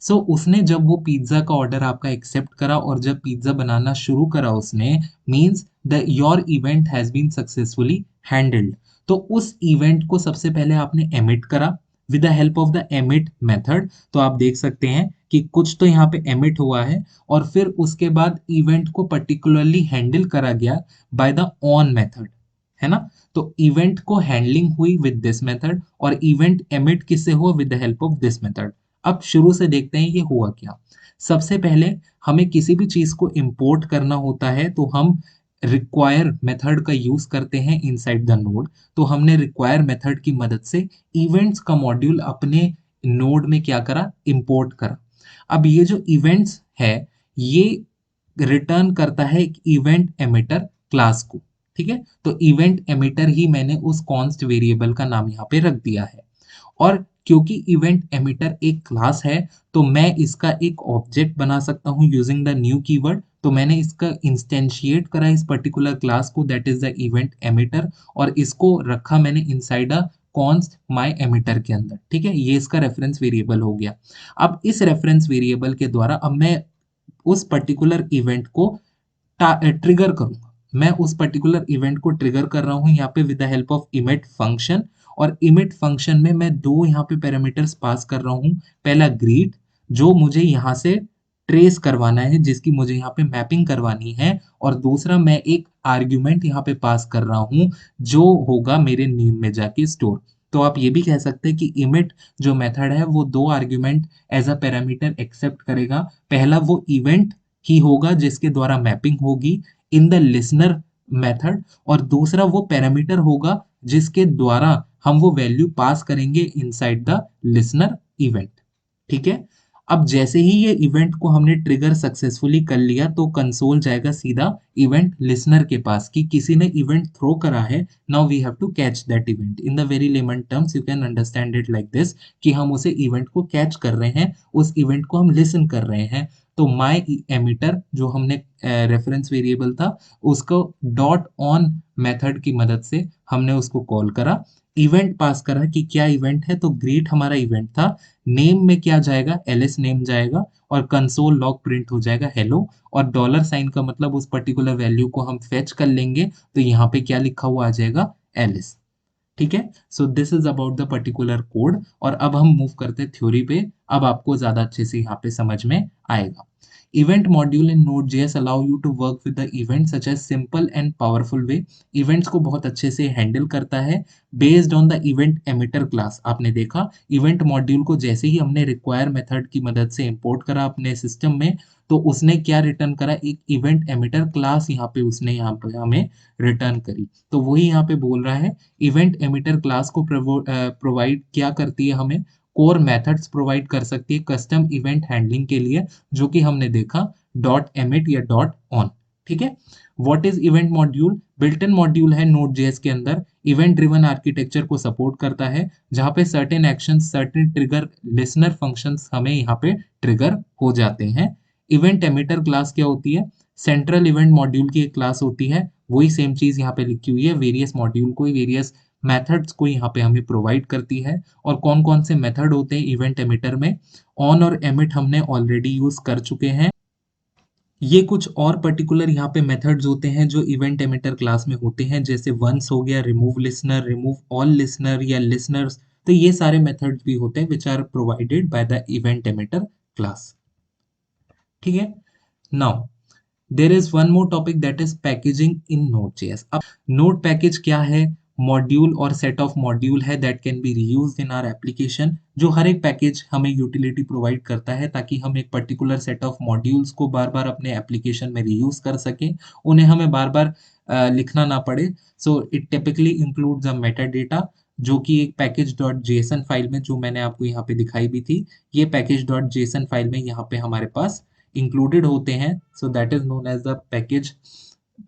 So उसने जब वो पिज्ज़ा का ऑर्डर आपका एक्सेप्ट करा और जब पिज्ज़ा बनाना शुरू करा उसने, means the your event has been successfully handled. तो उस इवेंट को सबसे पहले आपने एमिट करा with the help of the emit method. तो आप देख सकते हैं कि कुछ तो यहाँ पे एमिट हुआ है, और फिर उसके बाद इवेंट को पर्टिकुलरली हैंडल करा गया बाय द ऑन मेथड, है ना। तो इवेंट को हैंडलिंग हुई विद दिस मेथड, और इवेंट एमिट किससे हुआ, with the help of this method. अब शुरू से देखते हैं ये हुआ क्या। सबसे पहले हमें किसी भी चीज को इंपोर्ट करना होता है तो हम रिक्वायर मेथड का यूज करते हैं इनसाइड द नोड। तो हमने रिक्वायर मेथड की मदद से इवेंट्स का मॉड्यूल अपने नोड में क्या करा, इंपोर्ट करा। अब ये जो इवेंट्स है ये रिटर्न करता है एक इवेंट एमिटर क्लास को, ठीक है। तो इवेंट एमिटर ही मैंने उस कॉन्स्ट वेरिएबल का नाम यहाँ पे रख दिया है। और क्योंकि इवेंट एमिटर एक क्लास है तो मैं इसका एक ऑब्जेक्ट बना सकता हूँ यूजिंग द न्यू कीवर्ड। तो मैंने इसका इंस्टेंशिएट करा इस पर्टिकुलर क्लास को, that is the event emitter, और इसको रखा मैंने inside a const my emitter के अंदर, ठीक है। ये इसका रेफरेंस वेरिएबल हो गया। अब इस रेफरेंस वेरिएबल के द्वारा अब मैं उस पर्टिकुलर इवेंट को ट्रिगर करूंगा। मैं उस पर्टिकुलर इवेंट को ट्रिगर कर रहा हूं यहाँ पे with the help of emit function. और इमिट फंक्शन में मैं दो यहाँ पे पैरामीटर्स पास कर रहा हूँ। पहला ग्रीट, जो मुझे यहाँ से ट्रेस करवाना है, जिसकी मुझे यहाँ पे मैपिंग करवानी है, और दूसरा मैं एक आर्ग्यूमेंट यहाँ पे पास कर रहा हूँ जो होगा मेरे नेम में जाके स्टोर। तो आप ये भी कह सकते हैं कि इमिट जो मेथड है वो दो argument as a parameter accept करेगा। पहला वो इवेंट ही होगा जिसके द्वारा मैपिंग होगी इन द लिसनर मेथड, और दूसरा वो पैरामीटर होगा जिसके द्वारा हम वो वैल्यू पास करेंगे इनसाइड द लिसनर इवेंट, ठीक है। अब जैसे ही ये इवेंट को हमने ट्रिगर सक्सेसफुली कर लिया तो कंसोल जाएगा सीधा इवेंट लिसनर के पास कि किसी ने इवेंट थ्रो करा है। Now we have to catch that event. In the very layman terms you can understand it like this कि हम उसे इवेंट को कैच कर रहे हैं, उस इवेंट को हम लिसन कर रहे हैं। तो माई एमिटर जो हमने रेफरेंस वेरिएबल था उसको डॉट ऑन मेथड की मदद से हमने उसको कॉल करा, इवेंट पास करा कि क्या इवेंट है। तो ग्रीट हमारा इवेंट था, नेम में क्या जाएगा, एलएस नेम जाएगा, और कंसोल लॉग प्रिंट हो जाएगा हेलो, और डॉलर साइन का मतलब उस पर्टिकुलर वैल्यू को हम फेच कर लेंगे तो यहाँ पे क्या लिखा हुआ आ जाएगा, एलिस, ठीक है। सो this is about the particular code. और अब हम मूव करते हैं थ्योरी पे। अब आपको ज्यादा अच्छे से यहाँ पे समझ में आएगा। Event module in Node.js allow you to work with the events such as simple and powerful way। Events को बहुत अच्छे से हैंडल करता है based on the event emitter class. आपने देखा इवेंट मॉड्यूल को जैसे ही हमने रिक्वायर मेथड की मदद से इंपोर्ट करा अपने सिस्टम में, तो उसने क्या रिटर्न करा, एक इवेंट एमिटर क्लास यहाँ पे उसने यहाँ पे हमें रिटर्न करी। तो वही यहाँ पे बोल रहा है इवेंट एमिटर क्लास को प्रोवाइड क्या करती है, हमें कोर मेथड्स प्रोवाइड कर सकती है कस्टम इवेंट हैंडलिंग के लिए, जो कि हमने देखा डॉट एमिट या डॉट ऑन, ठीक है। What is event module, built in module है नोड जेएस के अंदर, इवेंट ड्रिवन आर्किटेक्चर को सपोर्ट करता है जहां पे certain action certain trigger listener functions हमें यहाँ पे ट्रिगर हो जाते हैं। इवेंट एमिटर क्लास क्या होती है, सेंट्रल इवेंट मॉड्यूल की एक क्लास होती है, वही सेम चीज यहाँ पे लिखी हुई है, वेरियस मॉड्यूल को वेरियस मेथड्स को यहाँ पे हमें प्रोवाइड करती है। और कौन कौन से मेथड होते हैं इवेंट एमिटर में, ऑन और एमिट हमने ऑलरेडी यूज कर चुके हैं। ये कुछ और पर्टिकुलर यहाँ पे मेथड्स होते हैं जो इवेंट एमिटर क्लास में होते हैं, जैसे वंस हो गया, remove listener, remove all listener या लिसनर्स। तो ये सारे मेथड्स भी होते हैं which are provided by the event emitter class, ठीक है। Now there is one more topic that is packaging in node JS. अब नोड पैकेज क्या है, मॉड्यूल और सेट ऑफ मॉड्यूल है that can be reused in our application. जो हर एक पैकेज हमें यूटिलिटी प्रोवाइड करता है ताकि हम एक पर्टिकुलर सेट ऑफ मॉड्यूल्स को बार बार अपने एप्लीकेशन में रीयूज कर सकें, उन्हें हमें बार बार लिखना ना पड़े। So it typically includes a Meta data, जो कि एक पैकेज डॉट जेसन फाइल में, जो मैंने आपको यहाँ पे दिखाई भी थी, ये पैकेज डॉट जेसन फाइल में यहाँ पे हमारे पास इंक्लूडेड होते हैं। So that is known as the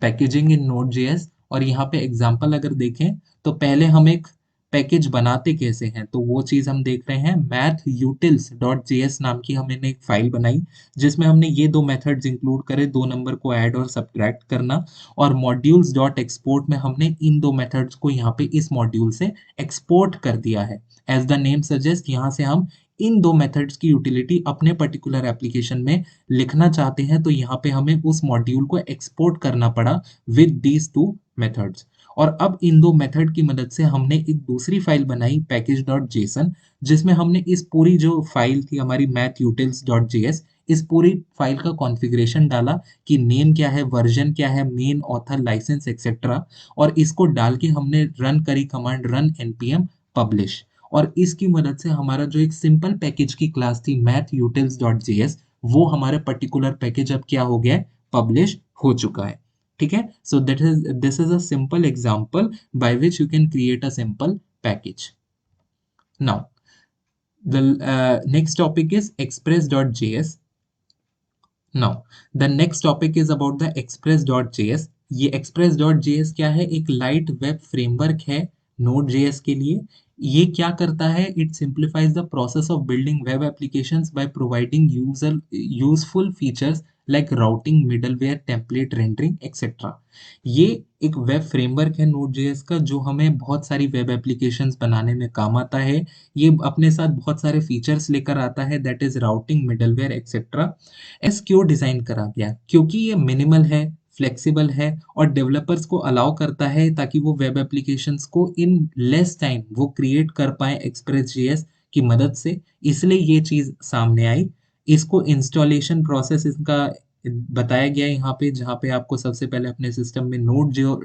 packaging in node JS. और यहाँ पे एग्जांपल अगर देखें तो पहले हम एक पैकेज बनाते कैसे हैं, तो वो चीज हम देख रहे हैं। mathutils.js नाम की हमने एक फाइल बनाई, जिसमें हमने ये दो मेथड्स इंक्लूड करे, दो नंबर को ऐड और सब्ट्रैक्ट करना। और modules.export में हमने इन दो मेथड्स को यहाँ पे इस मॉड्यूल से एक्सपोर्ट कर दिया है। एज द नेम सजेस्ट, यहाँ से हम इन दो मेथड्स की यूटिलिटी अपने पर्टिकुलर एप्लीकेशन में लिखना चाहते हैं, तो यहाँ पे हमें उस मॉड्यूल को एक्सपोर्ट करना पड़ा विद दीज टू मेथड्स। और अब इन दो मेथड की मदद से हमने एक दूसरी फाइल बनाई पैकेज डॉट जेसन, जिसमें हमने इस पूरी जो फाइल थी हमारी mathutils.js, इस पूरी फाइल का कॉन्फ़िगरेशन डाला कि नेम क्या है, वर्जन क्या है, मेन ऑथर लाइसेंस एक्सेट्रा। और इसको डाल के हमने रन करी कमांड रन npm पब्लिश। और इसकी मदद से हमारा जो एक सिंपल पैकेज की क्लास थी mathutils.js, वो हमारे पर्टिकुलर पैकेज अब क्या हो गया है, पब्लिश हो चुका है। ठीक है, सो this is a simple example by which you can create a simple package. Now the next topic is express.js। Now the next topic is about the express.js। ये express.js क्या है, एक लाइट वेब फ्रेमवर्क है Node.js के लिए। ये क्या करता है, it simplifies the process of building web applications by providing user useful features like routing, middleware, template rendering etcetera. ये एक वेब फ्रेमवर्क है Node.js का, जो हमें बहुत सारी वेब एप्लीकेशंस बनाने में काम आता है। ये अपने साथ बहुत सारे फीचर्स लेकर आता है, that is routing, middleware etcetera. S क्यों डिजाइन करा गया, क्योंकि ये मिनिमल है, फ्लेक्सिबल है और डेवलपर्स को अलाउ करता है ताकि वो वेब एप्लीकेशंस को इन लेस टाइम वो क्रिएट कर पाए एक्सप्रेस जेएस की मदद से। इसलिए ये चीज सामने आई। इसको इंस्टॉलेशन प्रोसेस इसका बताया गया है यहाँ पे, जहाँ पे आपको सबसे पहले अपने सिस्टम में नोड जो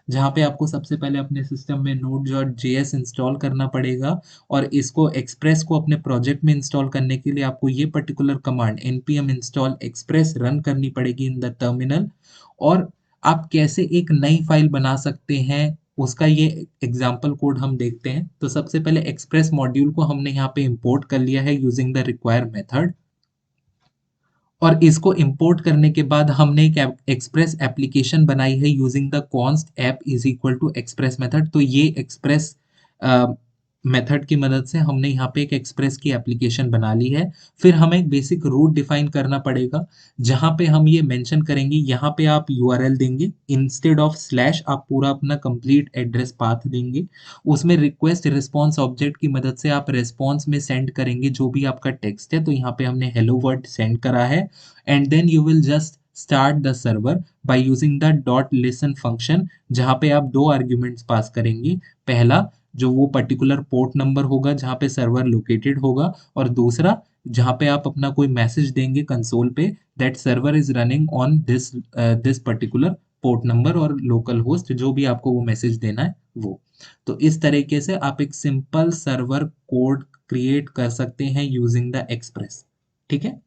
जहाँ पे आपको सबसे पहले अपने सिस्टम में Node.js इंस्टॉल करना पड़ेगा। और इसको एक्सप्रेस को अपने प्रोजेक्ट में इंस्टॉल करने के लिए आपको ये particular command npm install express run करनी पड़ेगी इन द टर्मिनल। और आप कैसे एक नई फाइल बना सकते हैं, उसका ये एग्जाम्पल कोड हम देखते हैं। तो सबसे पहले एक्सप्रेस मॉड्यूल को हमने यहाँ पे इंपोर्ट कर लिया है यूजिंग द रिक्वायर मेथड। और इसको इंपोर्ट करने के बाद हमने एक एक्सप्रेस एप्लीकेशन बनाई है using the const app is equal to express method. तो ये एक्सप्रेस मेथड की मदद से हमने यहाँ पे एक एक्सप्रेस की एप्लीकेशन बना ली है। फिर हमें एक बेसिक रूट डिफाइन करना पड़ेगा, जहाँ पे हम ये मेंशन करेंगे, यहाँ पे आप यूआरएल देंगे, इंस्टेड ऑफ स्लैश आप पूरा अपना कंप्लीट एड्रेस पाथ देंगे। उसमें रिक्वेस्ट रिस्पॉन्स ऑब्जेक्ट की मदद से आप रिस्पॉन्स में सेंड करेंगे जो भी आपका टेक्स्ट है। तो यहाँ पे हमने हेलो वर्ड सेंड करा है। And then you will just start the server by using the dot listen function, जहाँ पे आप दो आर्ग्यूमेंट्स पास करेंगे। पहला जो वो पर्टिकुलर पोर्ट नंबर होगा जहाँ पे सर्वर लोकेटेड होगा, और दूसरा जहाँ पे आप अपना कोई मैसेज देंगे कंसोल पे, that server is running on this particular port number और लोकल होस्ट, जो भी आपको वो मैसेज देना है वो। तो इस तरीके से आप एक सिंपल सर्वर कोड क्रिएट कर सकते हैं यूजिंग द एक्सप्रेस। ठीक है,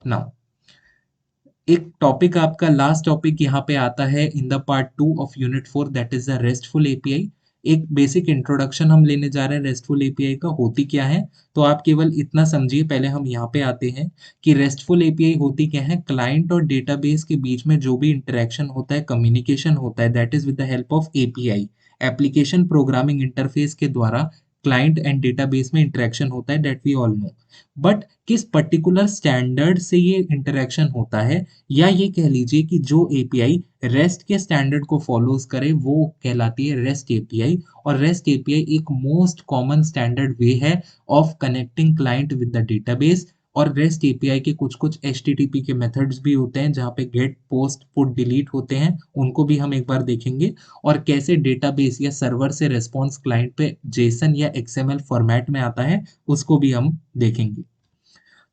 नाउ एक टॉपिक आपका लास्ट टॉपिक यहाँ पे आता है in the part 2 of unit 4, that is the restful API. एक बेसिक इंट्रोडक्शन हम लेने जा रहे हैं रेस्टफुल एपीआई का, होती क्या है। तो आप केवल इतना समझिए, पहले हम यहाँ पे आते हैं कि रेस्टफुल एपीआई होती क्या है। क्लाइंट और डेटाबेस के बीच में जो भी इंटरेक्शन होता है, कम्युनिकेशन होता है, that is with the help of API, application programming interface के द्वारा क्लाइंट एंड डेटाबेस में इंटरेक्शन होता है, that we all know. But किस पर्टिकुलर स्टैंडर्ड से ये इंटरेक्शन होता है, या ये कह लीजिए कि जो एपीआई रेस्ट के स्टैंडर्ड को फॉलोज करे, वो कहलाती है रेस्ट एपीआई। और रेस्ट एपीआई एक मोस्ट कॉमन स्टैंडर्ड वे है of connecting client with the database. और रेस्ट एपीआई के कुछ कुछ एचटीटीपी के मेथड्स भी होते हैं, जहाँ पे गेट, पोस्ट, पुट, डिलीट होते हैं, उनको भी हम एक बार देखेंगे। और कैसे डेटाबेस या सर्वर से रेस्पॉन्स क्लाइंट पे जेसन या एक्सएमएल फॉर्मेट में आता है, उसको भी हम देखेंगे।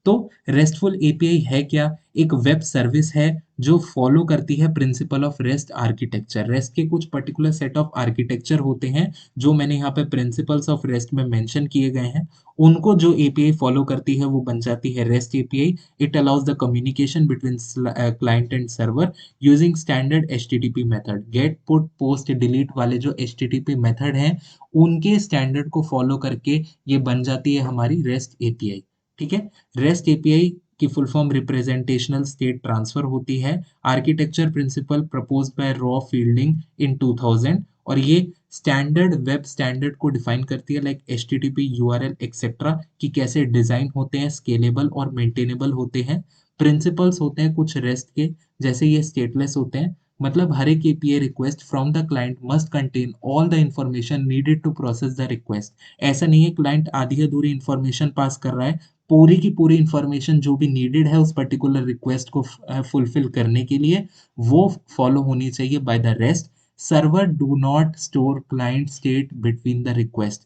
तो रेस्टफुल एपीआई है क्या? एक वेब सर्विस है जो फॉलो करती है principal of rest architecture. Rest के कुछ पर्टिकुलर सेट ऑफ आर्किटेक्चर होते हैं जो मैंने यहाँ पे प्रिंसिपल्स ऑफ रेस्ट में मेंशन किए गए हैं। उनको जो एपीआई फॉलो करती है वो बन जाती है REST API. It allows the communication between client and server using standard HTTP method. Get put post delete वाले जो एचटीटीपी मेथड हैं उनके स्टैंडर्ड को फॉलो करके ये बन जाती है हमारी रेस्ट एपीआई। ठीक है। रेस्ट एपीआई की full form representational state transfer होती है। Architecture principle proposed by Roy Fielding in 2000 और ये स्टैंडर्ड वेब स्टैंडर्ड को डिफाइन करती है लाइक एचटीटीपी यूआरएल एक्सेट्रा कि कैसे डिजाइन होते हैं, स्केलेबल और मेंटेनेबल होते हैं। प्रिंसिपल्स होते हैं कुछ रेस्ट के, जैसे ये स्टेटलेस होते हैं, मतलब हर एक API request from the client must contain all the information needed to process the request. ऐसा नहीं है क्लाइंट आधी अधूरी इंफॉर्मेशन पास कर रहा है, पूरी की पूरी इंफॉर्मेशन जो भी नीडेड है उस पर्टिकुलर रिक्वेस्ट को फुलफिल करने के लिए वो फॉलो होनी चाहिए by the rest. Server do not store client state between the request.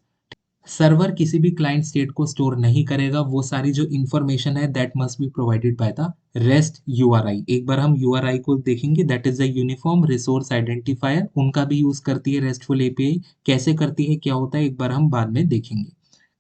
Server किसी भी क्लाइंट स्टेट को स्टोर नहीं करेगा, वो सारी जो इंफॉर्मेशन है that must be provided by the rest URI. एक बार हम यूआरआई को देखेंगे, that is the uniform resource identifier. उनका भी यूज करती है रेस्टफुल एपीआई। कैसे करती है, क्या होता है, एक बार हम बाद में देखेंगे।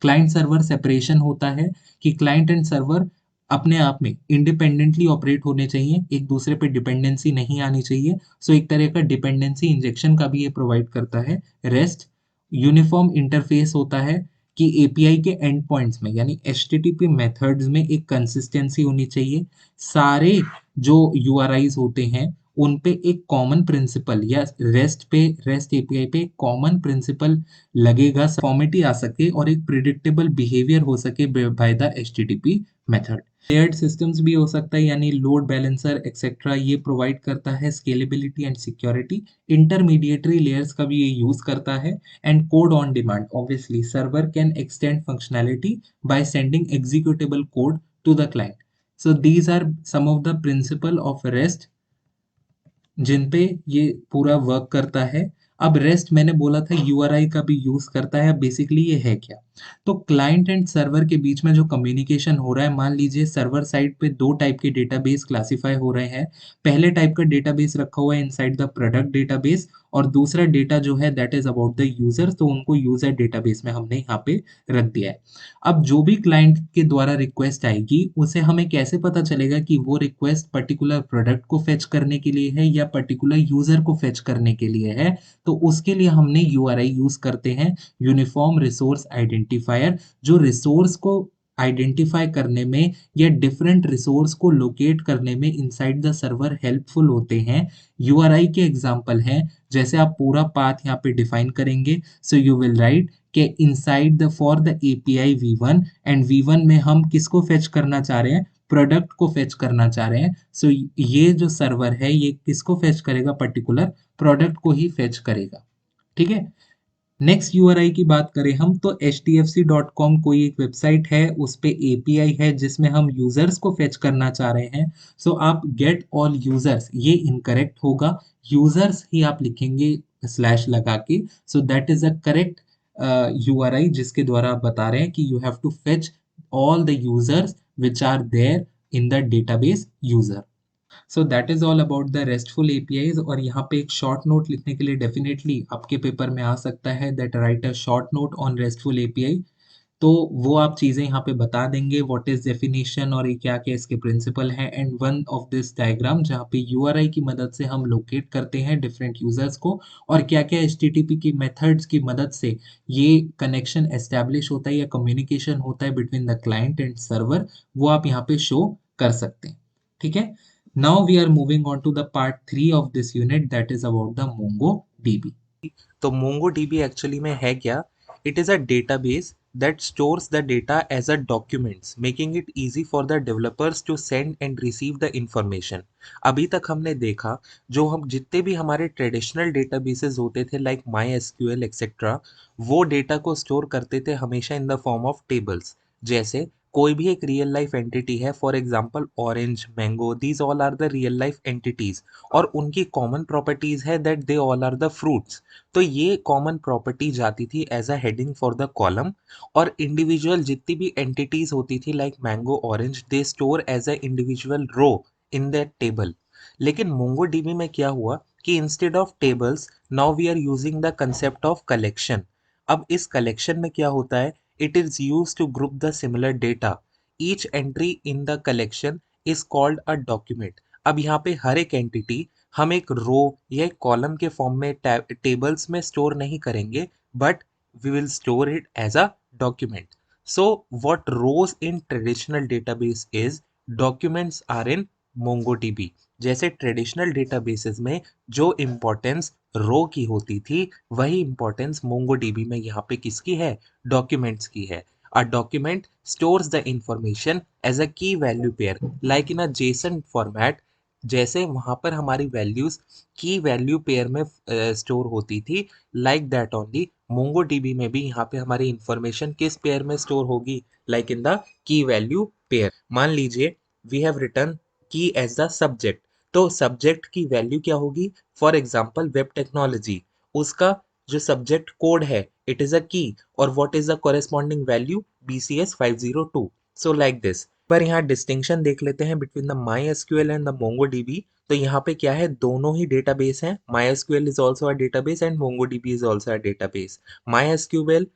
क्लाइंट सर्वर सेपरेशन होता है कि क्लाइंट एंड सर्वर अपने आप में इंडिपेंडेंटली ऑपरेट होने चाहिए, एक दूसरे पे डिपेंडेंसी नहीं आनी चाहिए। सो एक तरह का डिपेंडेंसी इंजेक्शन का भी ये प्रोवाइड करता है रेस्ट। यूनिफॉर्म इंटरफेस होता है कि एपीआई के एंड पॉइंट्स में यानी एचटीटीपी मेथड्स में एक कंसिस्टेंसी होनी चाहिए। सारे जो यूआरआईज होते हैं उन पे एक कॉमन प्रिंसिपल या रेस्ट एपीआई पे कॉमन प्रिंसिपल लगेगा, फॉर्मेटी आ सके और एक प्रिडिक्टेबल बिहेवियर हो सके by the HTTP method. Layered systems भी हो सकता है यानी लोड बैलेंसर एक्सेट्रा, ये प्रोवाइड करता है scalability and security. Intermediary layers का भी ये यूज करता है। And code on demand, obviously server can extend functionality by sending executable code to the client. So these are some of the principle of REST जिन पे ये पूरा work करता है। अब रेस्ट मैंने बोला था यूआरआई का भी यूज करता है। बेसिकली ये है क्या, तो क्लाइंट एंड सर्वर के बीच में जो कम्युनिकेशन हो रहा है, मान लीजिए सर्वर साइड पे दो टाइप के डेटाबेस क्लासिफाई हो रहे हैं। पहले टाइप का डेटाबेस रखा हुआ है इनसाइड द प्रोडक्ट डेटाबेस और दूसरा डेटा जो है that is about the user, तो उनको यूजर डेटाबेस में हमने यहाँ पे रख दिया है। अब जो भी क्लाइंट के द्वारा रिक्वेस्ट आएगी उसे हमें कैसे पता चलेगा कि वो रिक्वेस्ट पर्टिकुलर प्रोडक्ट को फेच करने के लिए है या पर्टिकुलर यूजर को फेच करने के लिए है? तो उसके लिए हमने यूआरआई यूज करते हैं, यूनिफॉर्म रिसोर्स आइडेंटिफायर, जो रिसोर्स को आइडेंटिफाई करने में या डिफरेंट रिसोर्स को लोकेट करने में इनसाइड द सर्वर हेल्पफुल होते हैं। यूआरआई के एग्जांपल हैं, जैसे आप पूरा पाथ यहाँ पे डिफाइन करेंगे। सो यू विल राइट कि inside the for the API V1 and V1 में हम किसको फेच करना चाह रहे हैं, प्रोडक्ट को फेच करना चाह रहे हैं। सो ये जो सर्वर है ये किसको फेच करेगा, पर्टिकुलर प्रोडक्ट को ही फेच करेगा। ठीक है। नेक्स्ट यूआरआई की बात करें हम तो htfc.com कोई एक वेबसाइट है, उस पे एपीआई है जिसमें हम यूजर्स को फेच करना चाह रहे हैं। सो आप गेट ऑल यूजर्स, ये इनकरेक्ट होगा, यूजर्स ही आप लिखेंगे स्लैश लगा के। So that is a correct URI जिसके द्वारा आप बता रहे हैं कि you have to fetch all the users which are there in the database user. So that is all about the RESTful APIs. और यहाँ पे एक शॉर्ट नोट लिखने के लिए डेफिनेटली आपके पेपर में आ सकता है that right a short note on restful API. तो वो आप चीज़ें यहाँ पे बता देंगे, व्हाट इज डेफिनेशन और ये क्या क्या इसके प्रिंसिपल हैं, and one of this diagram जहाँ पे यूआरआई की मदद से हम लोकेट करते हैं डिफरेंट यूजर्स को और क्या क्या एचटीटीपी की मेथड्स की मदद से ये कनेक्शन एस्टेब्लिश होता है या कम्युनिकेशन होता है between the client and server, वो आप यहाँ पे शो कर सकते हैं। ठीक है। Now we are moving on to the part 3 of this unit, that is about the MongoDB. तो MongoDB एक्चुअली में है क्या? It is a database that stores the data as a documents, making it easy for the developers to send and receive the information. अभी तक हमने देखा जो हम जितने भी हमारे ट्रेडिशनल डेटाबेसेस होते थे लाइक MySQL एक्सेट्रा, वो डेटा को स्टोर करते थे हमेशा in the form of tables, जैसे कोई भी एक रियल लाइफ एंटिटी है, for example orange, mango, these all are the real life entities, और उनकी कॉमन प्रॉपर्टीज है that they all are the fruits. तो ये कॉमन प्रॉपर्टी जाती थी as a heading for the column, और इंडिविजुअल जितनी भी एंटिटीज होती थी like mango, orange, they store as a individual row in that table. लेकिन मोंगोडीबी में क्या हुआ कि instead of tables now we are using the concept of collection. अब इस कलेक्शन में क्या होता है, it is used to group the similar data. Each entry in the collection is called a document. अब यहाँ पे हर एक एंटिटी हम एक रो या एक कॉलम के फॉर्म में टेबल्स में स्टोर नहीं करेंगे, but we will store it as a document. So what rows in traditional database is documents are in MongoDB. जैसे ट्रेडिशनल डेटाबेसेस में जो इम्पोर्टेंस रो की होती थी, वही इम्पोर्टेंस मोंगोडीबी में यहाँ पे किसकी है, डॉक्यूमेंट्स की है. A document stores the information as a key value pair like in a JSON format. जैसे वहां पर हमारी वैल्यूज की वैल्यू पेयर में स्टोर होती थी, लाइक दैट ओनली मोंगोडीबी में भी यहाँ पे हमारी इंफॉर्मेशन किस पेयर में स्टोर होगी, like in the key value pair. मान लीजिए वी हैव रिटर्न की एज द सब्जेक्ट, तो सब्जेक्ट की वैल्यू क्या होगी, फॉर एग्जाम्पल वेब टेक्नोलॉजी, उसका जो सब्जेक्ट कोड है इट इज अ की, और what is the corresponding value, BCS 502. So like this. पर यहाँ डिस्टिंक्शन देख लेते हैं between the my SQL and the MongoDB. तो यहाँ पे क्या है, दोनों ही डेटाबेस हैं. MySQL is also a database and MongoDB is also a database. MySQL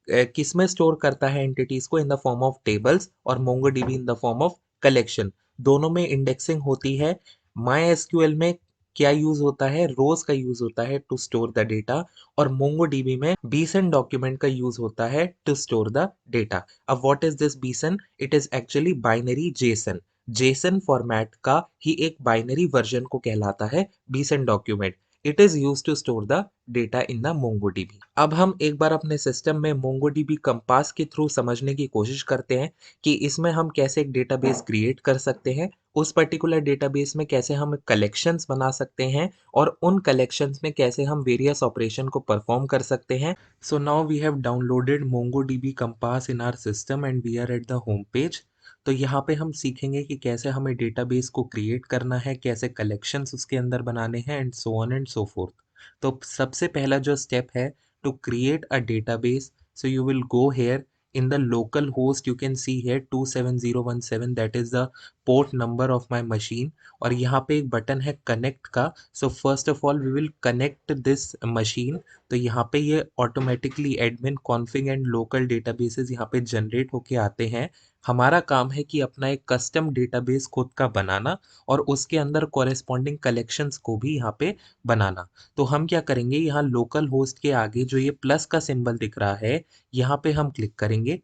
किस में स्टोर करता है एंटिटीज को, in the form of tables, और MongoDB in the form of collection. दोनों में इंडेक्सिंग होती है. माई एसक्यूएल में क्या यूज होता है, रोज का यूज होता है टू स्टोर द डेटा, और मोंगोडीबी में बीसन डॉक्यूमेंट का यूज होता है टू स्टोर द डेटा. अब what is this BSON, it is actually binary JSON. JSON format का ही एक बाइनरी वर्जन को कहलाता है BSON document. It is use to store the data in the MongoDB. अब हम एक बार अपने सिस्टम में मोंगोडीबी कंपास के थ्रू समझने की कोशिश करते हैं कि इसमें हम कैसे एक डेटाबेस क्रिएट कर सकते हैं, उस पर्टिकुलर डेटाबेस में कैसे हम कलेक्शंस बना सकते हैं, और उन कलेक्शंस में कैसे हम वेरियस ऑपरेशन को परफॉर्म कर सकते हैं. So now we have downloaded MongoDB compass in our system and we are at the home page. तो यहाँ पे हम सीखेंगे कि कैसे हमें डेटाबेस को क्रिएट करना है, कैसे कलेक्शंस उसके अंदर बनाने हैं, and so on and so forth. तो सबसे पहला जो स्टेप है to create a database, so you will go here in the local host, you can see here 27017, that is the port number of my machine. और यहाँ पे एक button है कनेक्ट का. So first of all we will connect this machine. तो यहाँ पे ये automatically admin config and local databases यहाँ पे जनरेट होके आते हैं. हमारा काम है कि अपना एक कस्टम डेटाबेस खुद का बनाना, और उसके अंदर कॉरेस्पॉन्डिंग कलेक्शंस को भी यहाँ पे बनाना. तो हम क्या करेंगे, यहाँ लोकल होस्ट के आगे जो ये प्लस का सिंबल दिख रहा है, यहाँ पे हम क्लिक करेंगे.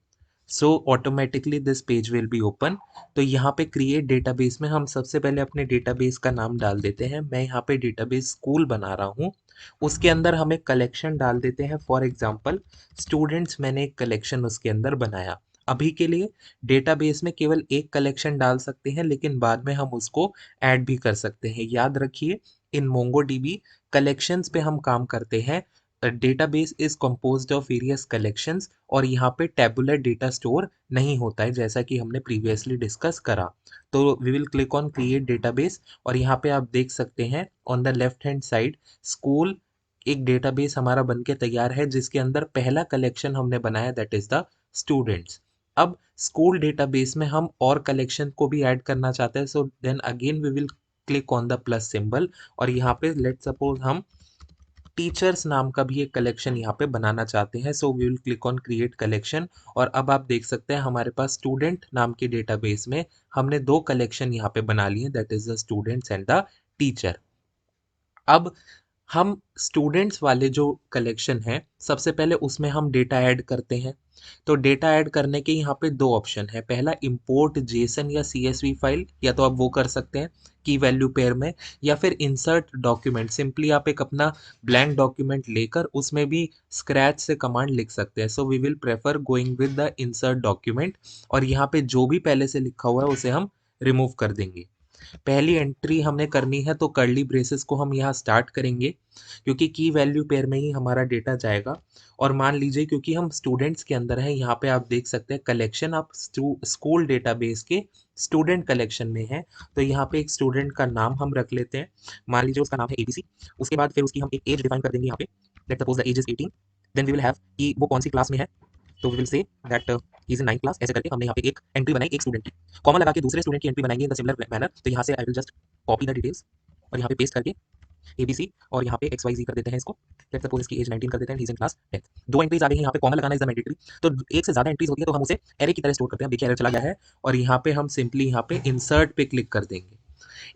So automatically this page will be open. तो यहाँ पे क्रिएट डेटाबेस में हम सबसे पहले अपने डेटाबेस का नाम डाल देते हैं. मैं यहाँ पे डेटाबेस स्कूल बना रहा हूँ. उसके अंदर हम एक कलेक्शन डाल देते हैं, फॉर एग्जांपल स्टूडेंट्स. मैंने एक कलेक्शन उसके अंदर बनाया. अभी के लिए डेटाबेस में केवल एक कलेक्शन डाल सकते हैं, लेकिन बाद में हम उसको ऐड भी कर सकते हैं. याद रखिए, इन मोंगोडीबी कलेक्शंस पे हम काम करते हैं. Database is composed of various collections, और यहाँ पे टेबुलर डेटा स्टोर नहीं होता है, जैसा कि हमने प्रीवियसली डिस्कस करा. तो we will click on create database, और यहाँ पे आप देख सकते हैं on the left hand side school एक डेटाबेस हमारा बन के तैयार है, जिसके अंदर पहला कलेक्शन हमने बनाया दैट इज द स्टूडेंट्स. अब स्कूल डेटाबेस में हम और कलेक्शन को भी ऐड करना चाहते हैं. So then again we will click on the plus symbol, और यहाँ पे लेट सपोज हम टीचर्स नाम का भी एक कलेक्शन यहाँ पे बनाना चाहते हैं. So we will click on create collection, और अब आप देख सकते हैं हमारे पास स्टूडेंट नाम के डेटाबेस में हमने दो कलेक्शन यहाँ पे बना लिए, that is the students and the teacher. अब हम स्टूडेंट्स वाले जो कलेक्शन है, सबसे पहले उसमें हम डेटा ऐड करते हैं. तो डेटा ऐड करने के यहाँ पे दो ऑप्शन है. पहला इंपोर्ट जेसन या CSV फाइल, या तो आप वो कर सकते हैं की वैल्यू पेयर में, या फिर इंसर्ट डॉक्यूमेंट. सिंपली आप एक अपना ब्लैंक डॉक्यूमेंट लेकर उसमें भी स्क्रैच से कमांड लिख सकते हैं. So we will prefer going with the insert document, और यहाँ पे जो भी पहले से लिखा हुआ है उसे हम रिमूव कर देंगे. पहली एंट्री हमने करनी है तो कर्ली ब्रेसेस को हम यहाँ स्टार्ट करेंगे क्योंकि की वैल्यू पेयर में ही हमारा डेटा जाएगा। और मान लीजिए क्योंकि हम स्टूडेंट्स के अंदर हैं, यहाँ पे आप देख सकते हैं कलेक्शन आप स्कूल डेटाबेस के स्टूडेंट कलेक्शन में है। तो यहाँ पे एक स्टूडेंट का नाम हम रख लेते हैं, मान लीजिए उसका नाम है एबीसी। उसके बाद फिर उसकी हम एक एज डिफाइन कर देंगे यहाँ पे, let's suppose the age is 18। Then we will have कि वो कौन सी क्लास में है, तो we will say that he is in 9th class. ऐसे करके हमने यहाँ पे एक एंट्री बनाई एक स्टूडेंट की, कॉमा लगा के दूसरे स्टूडेंट की एंट्री बनाएंगे इन द सिमिलर मैनर। तो यहाँ से I will just copy the details और यहाँ पे पेस्ट करके एबीसी और यहाँ पे एक्स वाई जी कर देते हैं इसको। लेट्स सपोज इसकी एज 19 कर देते हैं, ही इज इन क्लास 10th। दो एंट्रीज आ गई हैं, यहाँ पे कॉमा लगाना इज द मैंडेटरी। तो एक से ज्यादा एंट्रीज होती है तो हम उसे एरे की तरह स्टोर करते हैं। देखिए एरे चला गया है और यहाँ पे हम सिंपली यहाँ पे इंसर्ट पे क्लिक कर देंगे।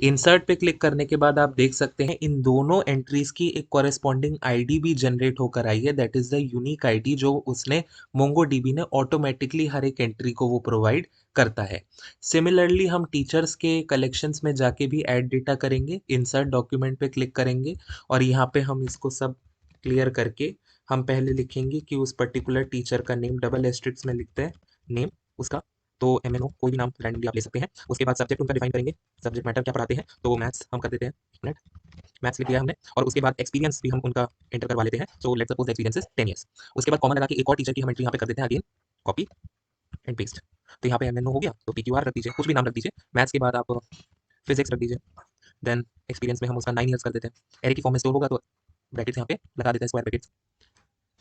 इंसर्ट पे क्लिक करने के बाद आप देख सकते हैं इन दोनों एंट्रीज की एक कॉरेस्पॉन्डिंग आईडी भी जनरेट होकर आई है, that is the unique ID जो उसने मोंगोडीबी ने ऑटोमेटिकली हर एक एंट्री को वो प्रोवाइड करता है। सिमिलरली हम टीचर्स के कलेक्शंस में जाके भी ऐड डेटा करेंगे, इंसर्ट डॉक्यूमेंट पे क्लिक करेंगे और यहाँ पे हम इसको सब क्लियर करके हम पहले लिखेंगे कि उस पर्टिकुलर टीचर का नेम, डबल एस्ट्रिक्स में लिखते हैं नेम उसका, तो एमएनओ कोई भी नाम रैंडमली आप ले सकते हैं। उसके बाद सब्जेक्ट उनका डिफाइन करेंगे, सब्जेक्ट मैटर क्या पढ़ाते हैं, तो मैथ्स हम कर देते हैं, मिनट मैथ्स लिख दिया हमने। और उसके बाद एक्सपीरियंस भी हम उनका एंटर करवा लेते हैं, so let's suppose experience is 10 years. उसके बाद कॉमन लगा के एक और टीचर की हम एंट्री यहाँ पे कर देते हैं, अगेन कॉपी एंड पेस्ट। तो यहाँ पे एमएनओ हो गया, तो पीक्यूआर रख दीजिए, कुछ भी नाम रख दीजिए। मैथ्स के बाद आप फिजिक्स रख दीजिए। देन एक्सपीरियंस में हम उसका 9 ईयर्स कर देते हैं, एरे की फॉर्म में स्टोर होगा तो ब्रैकेट्स यहाँ पे लगा देते हैं, स्क्वायर ब्रैकेट्स।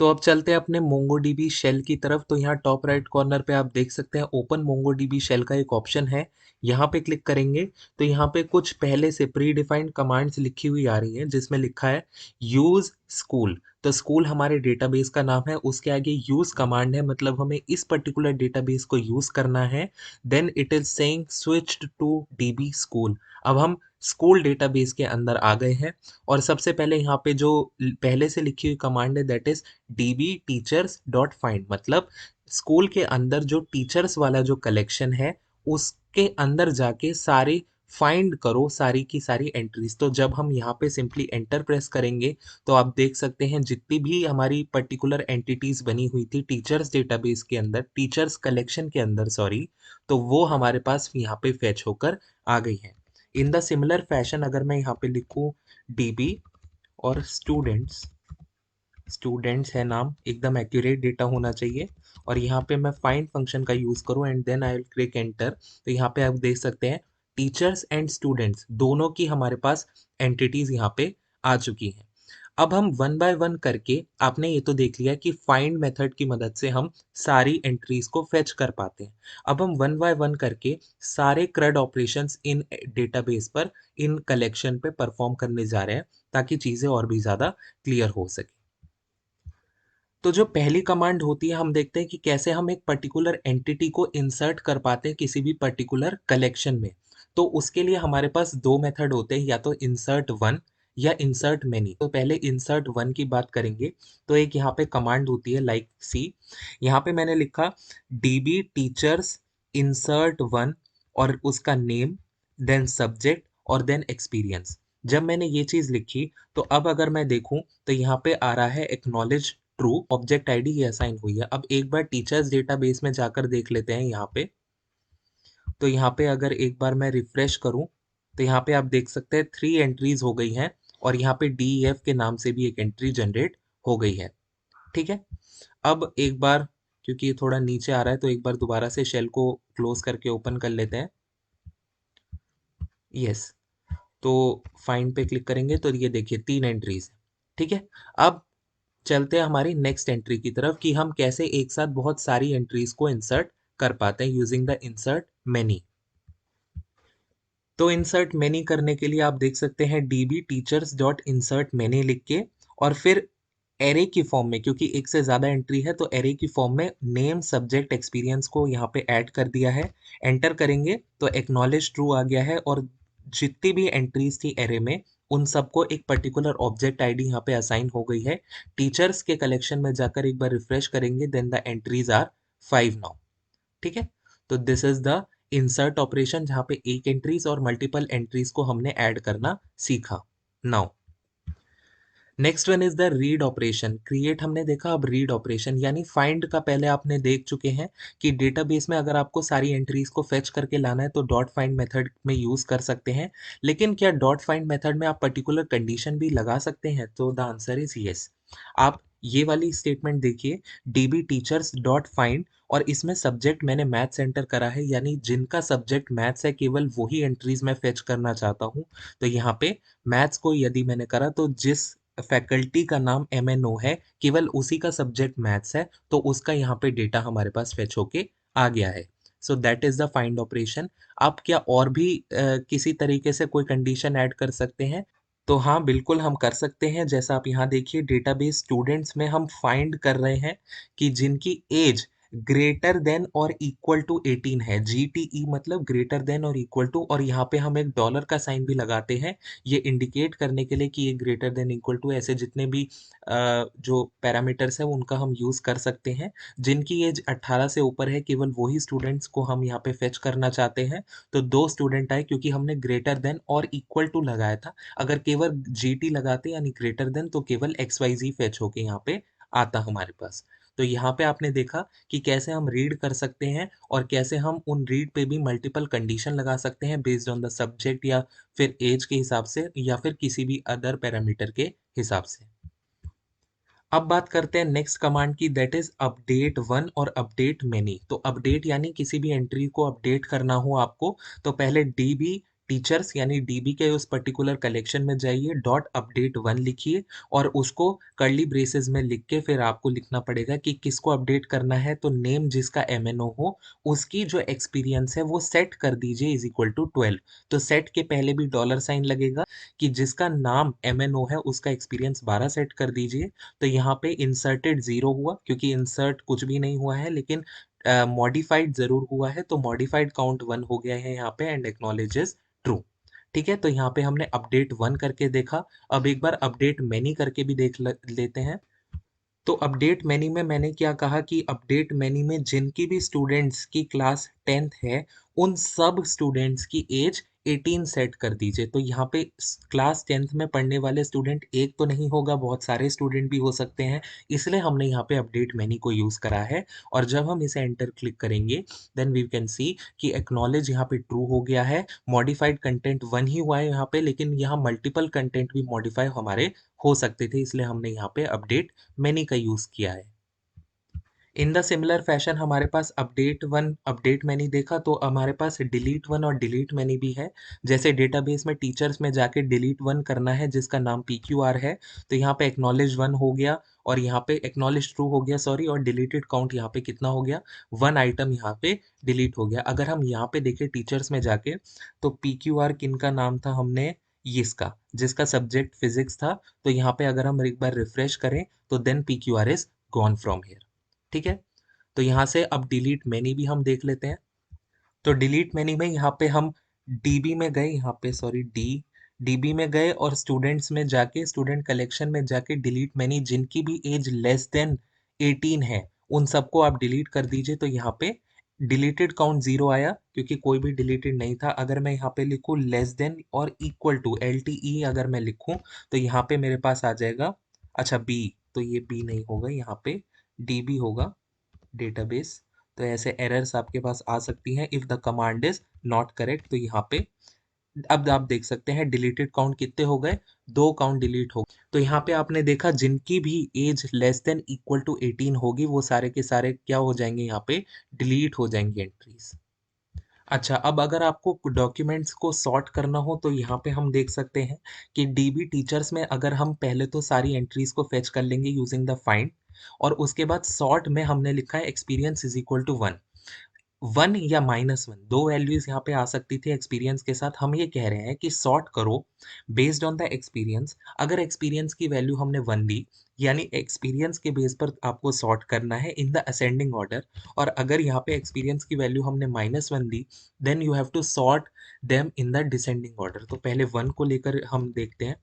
तो अब चलते हैं अपने मोंगोडीबी शेल की तरफ। तो यहाँ टॉप राइट कॉर्नर पे आप देख सकते हैं ओपन मोंगोडीबी शेल का एक ऑप्शन है, यहाँ पे क्लिक करेंगे तो यहाँ पे कुछ पहले से प्री डिफाइंड कमांड्स लिखी हुई आ रही हैं जिसमें लिखा है यूज स्कूल। तो स्कूल हमारे डेटाबेस का नाम है, उसके आगे यूज कमांड है, मतलब हमें इस पर्टिकुलर डेटाबेस को यूज करना है। Then it is saying switched to DB school. अब हम स्कूल डेटाबेस के अंदर आ गए हैं और सबसे पहले यहाँ पे जो पहले से लिखी हुई कमांड है that is db teachers dot find, मतलब स्कूल के अंदर जो टीचर्स वाला जो कलेक्शन है उसके अंदर जाके सारे फाइंड करो सारी की सारी एंट्रीज। तो जब हम यहाँ पे सिंपली एंटर प्रेस करेंगे तो आप देख सकते हैं जितनी भी हमारी पर्टिकुलर एंटिटीज बनी हुई थी टीचर्स डेटाबेस के अंदर, टीचर्स कलेक्शन के अंदर सॉरी, तो वो हमारे पास यहाँ पे फैच होकर आ गई है। इन द सिमिलर फैशन अगर मैं यहाँ पे लिखूँ db और स्टूडेंट्स है नाम, एकदम एक्यूरेट डेटा होना चाहिए और यहाँ पे मैं फाइंड फंक्शन का यूज करूँ and then I will click enter. तो यहाँ पे आप देख सकते हैं टीचर्स एंड स्टूडेंट्स दोनों की हमारे पास एंटिटीज यहाँ पे आ चुकी हैं। अब हम वन बाय वन करके, आपने ये तो देख लिया कि फाइंड मेथड की मदद से हम सारी एंट्रीज को फेच कर पाते हैं। अब हम वन बाय वन करके सारे क्रड ऑपरेशंस इन डेटाबेस पर, इन कलेक्शन पे परफॉर्म करने जा रहे हैं ताकि चीज़ें और भी ज़्यादा क्लियर हो सके। तो जो पहली कमांड होती है हम देखते हैं कि कैसे हम एक पर्टिकुलर एंटिटी को इंसर्ट कर पाते हैं किसी भी पर्टिकुलर कलेक्शन में। तो उसके लिए हमारे पास दो मेथड होते हैं, या तो इंसर्ट वन या इंसर्ट मेनी। तो पहले इंसर्ट वन की बात करेंगे। तो एक यहाँ पे कमांड होती है लाइक सी, यहाँ पे मैंने लिखा डीबी टीचर्स इंसर्ट वन और उसका नेम, देन सब्जेक्ट और देन एक्सपीरियंस। जब मैंने ये चीज़ लिखी तो अब अगर मैं देखूं तो यहाँ पे आ रहा है एक्नॉलेज ट्रू, ऑब्जेक्ट आईडी ये असाइन हुई है। अब एक बार टीचर्स डेटाबेस में जाकर देख लेते हैं यहाँ पे। तो यहाँ पे अगर एक बार मैं रिफ्रेश करूँ तो यहाँ पे आप देख सकते हैं 3 एंट्रीज हो गई हैं और यहाँ पे DEF के नाम से भी एक एंट्री जनरेट हो गई है। ठीक है, अब एक बार क्योंकि ये थोड़ा नीचे आ रहा है तो एक बार दोबारा से शेल को क्लोज करके ओपन कर लेते हैं। यस, तो फाइंड पे क्लिक करेंगे तो ये देखिए 3 एंट्रीज। ठीक है, अब चलते हैं हमारी नेक्स्ट एंट्री की तरफ कि हम कैसे एक साथ बहुत सारी एंट्रीज को इंसर्ट कर पाते हैं यूजिंग द इंसर्ट मेनी। तो इंसर्ट मेनी करने के लिए आप देख सकते हैं db teachers dot insert many लिख के और फिर एरे की फॉर्म में, क्योंकि एक से ज़्यादा एंट्री है तो एरे की फॉर्म में नेम सब्जेक्ट एक्सपीरियंस को यहाँ पे ऐड कर दिया है। एंटर करेंगे तो एक्नॉलेज ट्रू आ गया है और जितनी भी एंट्रीज थी एरे में उन सबको एक पर्टिकुलर ऑब्जेक्ट आईडी यहाँ पे असाइन हो गई है। टीचर्स के कलेक्शन में जाकर एक बार रिफ्रेश करेंगे then the entries are 5 now. ठीक है, तो this is the insert operation जहाँ पे एक एंट्रीज और मल्टीपल एंट्रीज को हमने ऐड करना सीखा। Now next one is the read operation. Create हमने देखा, अब रीड ऑपरेशन यानी फाइंड का पहले आपने देख चुके हैं कि डेटाबेस में अगर आपको सारी एंट्रीज को फेच करके लाना है तो डॉट फाइंड मेथड में यूज कर सकते हैं। लेकिन क्या डॉट फाइंड मेथड में आप पर्टिकुलर कंडीशन भी लगा सकते हैं? तो द आंसर इज यस। आप ये वाली स्टेटमेंट देखिए, डीबी टीचर्स डॉट फाइंड, और इसमें सब्जेक्ट मैंने मैथ्स एंटर करा है, यानी जिनका सब्जेक्ट मैथ्स है केवल वही एंट्रीज मैं फेच करना चाहता हूँ। तो यहाँ पे मैथ्स को यदि मैंने करा तो जिस फैकल्टी का नाम MNO है, केवल उसी का सब्जेक्ट मैथ्स है, तो उसका यहाँ पे डेटा हमारे पास फेच होके आ गया है। So that is the find operation. आप क्या और भी किसी तरीके से कोई कंडीशन ऐड कर सकते हैं? तो हाँ, बिल्कुल हम कर सकते हैं। जैसा आप यहाँ देखिए, डेटाबेस स्टूडेंट्स में हम फाइंड कर रहे हैं कि जिनकी एज ग्रेटर देन और इक्वल टू 18 है। GTE मतलब ग्रेटर देन और इक्वल टू, और यहाँ पे हम एक डॉलर का साइन भी लगाते हैं, ये इंडिकेट करने के लिए कि ये ग्रेटर देन इक्वल टू, ऐसे जितने भी जो पैरामीटर्स है उनका हम यूज़ कर सकते हैं। जिनकी एज 18 से ऊपर है केवल वही स्टूडेंट्स को हम यहाँ पे फेच करना चाहते हैं। तो 2 स्टूडेंट आए क्योंकि हमने ग्रेटर देन और इक्वल टू लगाया था। अगर केवल GT लगाते यानी ग्रेटर देन, तो केवल XYZ फेच होके यहाँ पे आता हमारे पास। तो यहाँ पे आपने देखा कि कैसे हम रीड कर सकते हैं और कैसे हम उन रीड पे भी मल्टीपल कंडीशन लगा सकते हैं बेस्ड ऑन द सब्जेक्ट, या फिर एज के हिसाब से, या फिर किसी भी अदर पैरामीटर के हिसाब से। अब बात करते हैं नेक्स्ट कमांड की, दैट इज अपडेट वन और अपडेट मेनी। तो अपडेट यानी किसी भी एंट्री को अपडेट करना हो आपको, तो पहले डीबी टीचर्स यानी डीबी के उस पर्टिकुलर कलेक्शन में जाइए, डॉट अपडेट वन लिखिए, और उसको कर्ली ब्रेसेस में लिख के फिर आपको लिखना पड़ेगा कि किसको अपडेट करना है। तो नेम जिसका MNO हो, उसकी जो एक्सपीरियंस है वो सेट कर दीजिए इज इक्वल टू 12। तो सेट के पहले भी डॉलर साइन लगेगा कि जिसका नाम MNO है उसका एक्सपीरियंस 12 सेट कर दीजिए। तो यहाँ पे इंसर्टेड 0 हुआ क्योंकि इंसर्ट कुछ भी नहीं हुआ है, लेकिन मॉडिफाइड जरूर हुआ है, तो मॉडिफाइड काउंट 1 हो गया है यहाँ पे, एंड एक्नॉलेजेस ट्रू। ठीक है, तो यहाँ पे हमने अपडेट 1 करके देखा। अब एक बार अपडेट मैनी करके भी देख लेते हैं। तो अपडेट मैनी में मैंने क्या कहा कि अपडेट मैनी में जिनकी भी स्टूडेंट्स की क्लास 10th है, उन सब स्टूडेंट्स की एज 18 सेट कर दीजिए। तो यहाँ पे क्लास 10th में पढ़ने वाले स्टूडेंट एक तो नहीं होगा, बहुत सारे स्टूडेंट भी हो सकते हैं, इसलिए हमने यहाँ पे अपडेट मैनी को यूज़ करा है। और जब हम इसे एंटर क्लिक करेंगे, देन वी कैन सी कि एक्नॉलेज यहाँ पे ट्रू हो गया है। मॉडिफाइड कंटेंट 1 ही हुआ है यहाँ पे, लेकिन यहाँ मल्टीपल कंटेंट भी मॉडिफाई हमारे हो सकते थे, इसलिए हमने यहाँ पे अपडेट मैनी का यूज़ किया है। इन द सिमिलर फैशन हमारे पास अपडेट वन अपडेट मैनी देखा, तो हमारे पास डिलीट वन और डिलीट मैनी भी है। जैसे डेटाबेस में टीचर्स में जाके डिलीट वन करना है जिसका नाम PQR है, तो यहाँ पे एक्नॉलेज वन हो गया, और यहाँ पे एक्नॉलेज ट्रू हो गया, सॉरी, और डिलीटेड काउंट यहाँ पे कितना हो गया, 1 आइटम यहाँ पे डिलीट हो गया। अगर हम यहाँ पे देखें टीचर्स में जाके, तो PQR किन का नाम था, हमने इसका, जिसका सब्जेक्ट फिजिक्स था। तो यहाँ पे अगर हम एक बार रिफ्रेश करें, तो then PQR is gone from here. ठीक है, तो यहाँ से अब डिलीट मैनी भी हम देख लेते हैं। तो डिलीट मैनी में यहाँ पे हम डीबी में गए, यहाँ पे सॉरी डीबी में गए और स्टूडेंट्स में जाके, स्टूडेंट कलेक्शन में जाके डिलीट मैनी जिनकी भी एज लेस देन 18 है उन सबको आप डिलीट कर दीजिए। तो यहाँ पे डिलीटेड काउंट 0 आया क्योंकि कोई भी डिलीटेड नहीं था। अगर मैं यहाँ पे लिखूँ लेस देन और इक्वल टू LTE, अगर मैं लिखूँ तो यहाँ पे मेरे पास आ जाएगा, अच्छा बी, तो ये बी नहीं होगा, यहाँ पे DB होगा, डेटाबेस। तो ऐसे एरर्स आपके पास आ सकती हैं if the command is not correct. तो यहाँ पे अब आप देख सकते हैं डिलीटेड काउंट कितने हो गए, 2 काउंट डिलीट हो गए। तो यहाँ पे आपने देखा जिनकी भी age less than equal to 18 होगी वो सारे के सारे क्या हो जाएंगे, यहाँ पे डिलीट हो जाएंगे एंट्रीज। अच्छा, अब अगर आपको डॉक्यूमेंट्स को सॉर्ट करना हो तो यहाँ पे हम देख सकते हैं कि डीबी टीचर्स में अगर हम पहले तो सारी एंट्रीज को फेच कर लेंगे यूजिंग द फाइंड, और उसके बाद सॉर्ट में हमने लिखा है एक्सपीरियंस इज इक्वल टू 1। 1 या -1 2 वैल्यूज यहाँ पे आ सकती थी एक्सपीरियंस के साथ। हम ये कह रहे हैं कि सॉर्ट करो बेस्ड ऑन द एक्सपीरियंस। अगर एक्सपीरियंस की वैल्यू हमने 1 दी, यानी एक्सपीरियंस के बेस पर आपको सॉर्ट करना है इन द असेंडिंग ऑर्डर। और अगर यहाँ पे एक्सपीरियंस की वैल्यू हमने -1 दी, then you have to sort them in the descending order. तो पहले 1 को लेकर हम देखते हैं।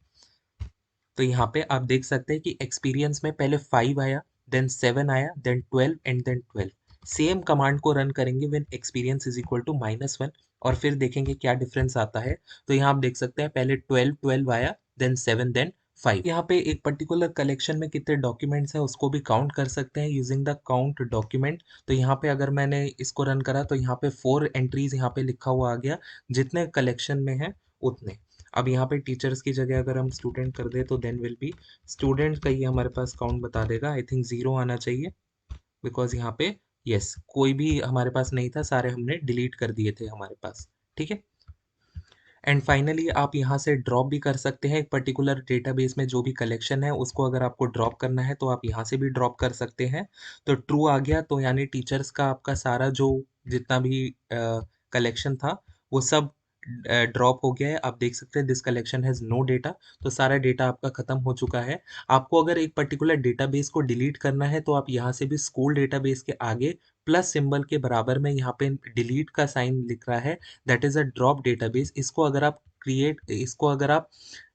तो यहाँ पे आप देख सकते हैं कि एक्सपीरियंस में पहले 5 आया, देन 7 आया, then 12 and then 12। Same command को रन करेंगे when experience is equal to -1, और फिर देखेंगे क्या डिफरेंस आता है। तो यहाँ आप देख सकते हैं पहले 12 12 आया, देन 7, देन 5। यहाँ पे एक पर्टिकुलर कलेक्शन में कितने डॉक्यूमेंट्स हैं उसको भी काउंट कर सकते हैं यूजिंग द काउंट डॉक्यूमेंट। तो यहाँ पे अगर मैंने इसको रन करा तो यहाँ पे 4 एंट्रीज यहाँ पे लिखा हुआ आ गया, जितने कलेक्शन में है उतने। अब यहाँ पे टीचर्स की जगह अगर हम स्टूडेंट कर दे तो देन विल बी स्टूडेंट का ही हमारे पास काउंट बता देगा। आई थिंक 0 आना चाहिए, बिकॉज यहाँ पे यस कोई भी हमारे पास नहीं था, सारे हमने डिलीट कर दिए थे हमारे पास। ठीक है। एंड फाइनली आप यहाँ से ड्रॉप भी कर सकते हैं एक पर्टिकुलर डेटाबेस में जो भी कलेक्शन है उसको अगर आपको ड्रॉप करना है तो आप यहाँ से भी ड्रॉप कर सकते हैं। तो ट्रू आ गया तो यानी टीचर्स का आपका सारा जो जितना भी कलेक्शन था वो सब ड्रॉप हो गया है। आप देख सकते हैं this collection has no data. तो सारा डेटा आपका खत्म हो चुका है। आपको अगर एक पर्टिकुलर डेटाबेस को डिलीट करना है तो आप यहाँ से भी स्कूल डेटाबेस के आगे प्लस सिंबल के बराबर में यहाँ पे डिलीट का साइन लिख रहा है, that is a drop database. इसको अगर आप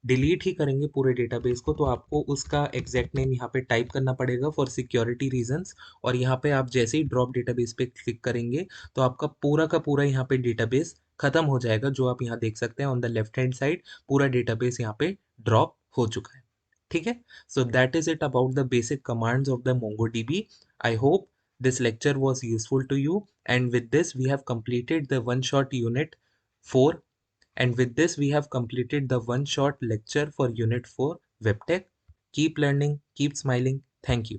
डिलीट ही करेंगे पूरे डेटाबेस को तो आपको उसका एग्जैक्ट नेम यहाँ पे टाइप करना पड़ेगा फॉर सिक्योरिटी रीजंस। और यहाँ पे आप जैसे ही ड्रॉप डेटाबेस पे क्लिक करेंगे तो आपका पूरा का पूरा यहाँ पे डेटाबेस खत्म हो जाएगा। जो आप यहाँ देख सकते हैं on the left hand side पूरा डेटाबेस यहाँ पे ड्रॉप हो चुका है। ठीक है। So that is it about the basic commands of the MongoDB. I hope this lecture was useful to you, and with this we have completed the one shot unit 4. And with this we have completed the one shot lecture for unit 4 WebTech. Keep learning, keep smiling. Thank you.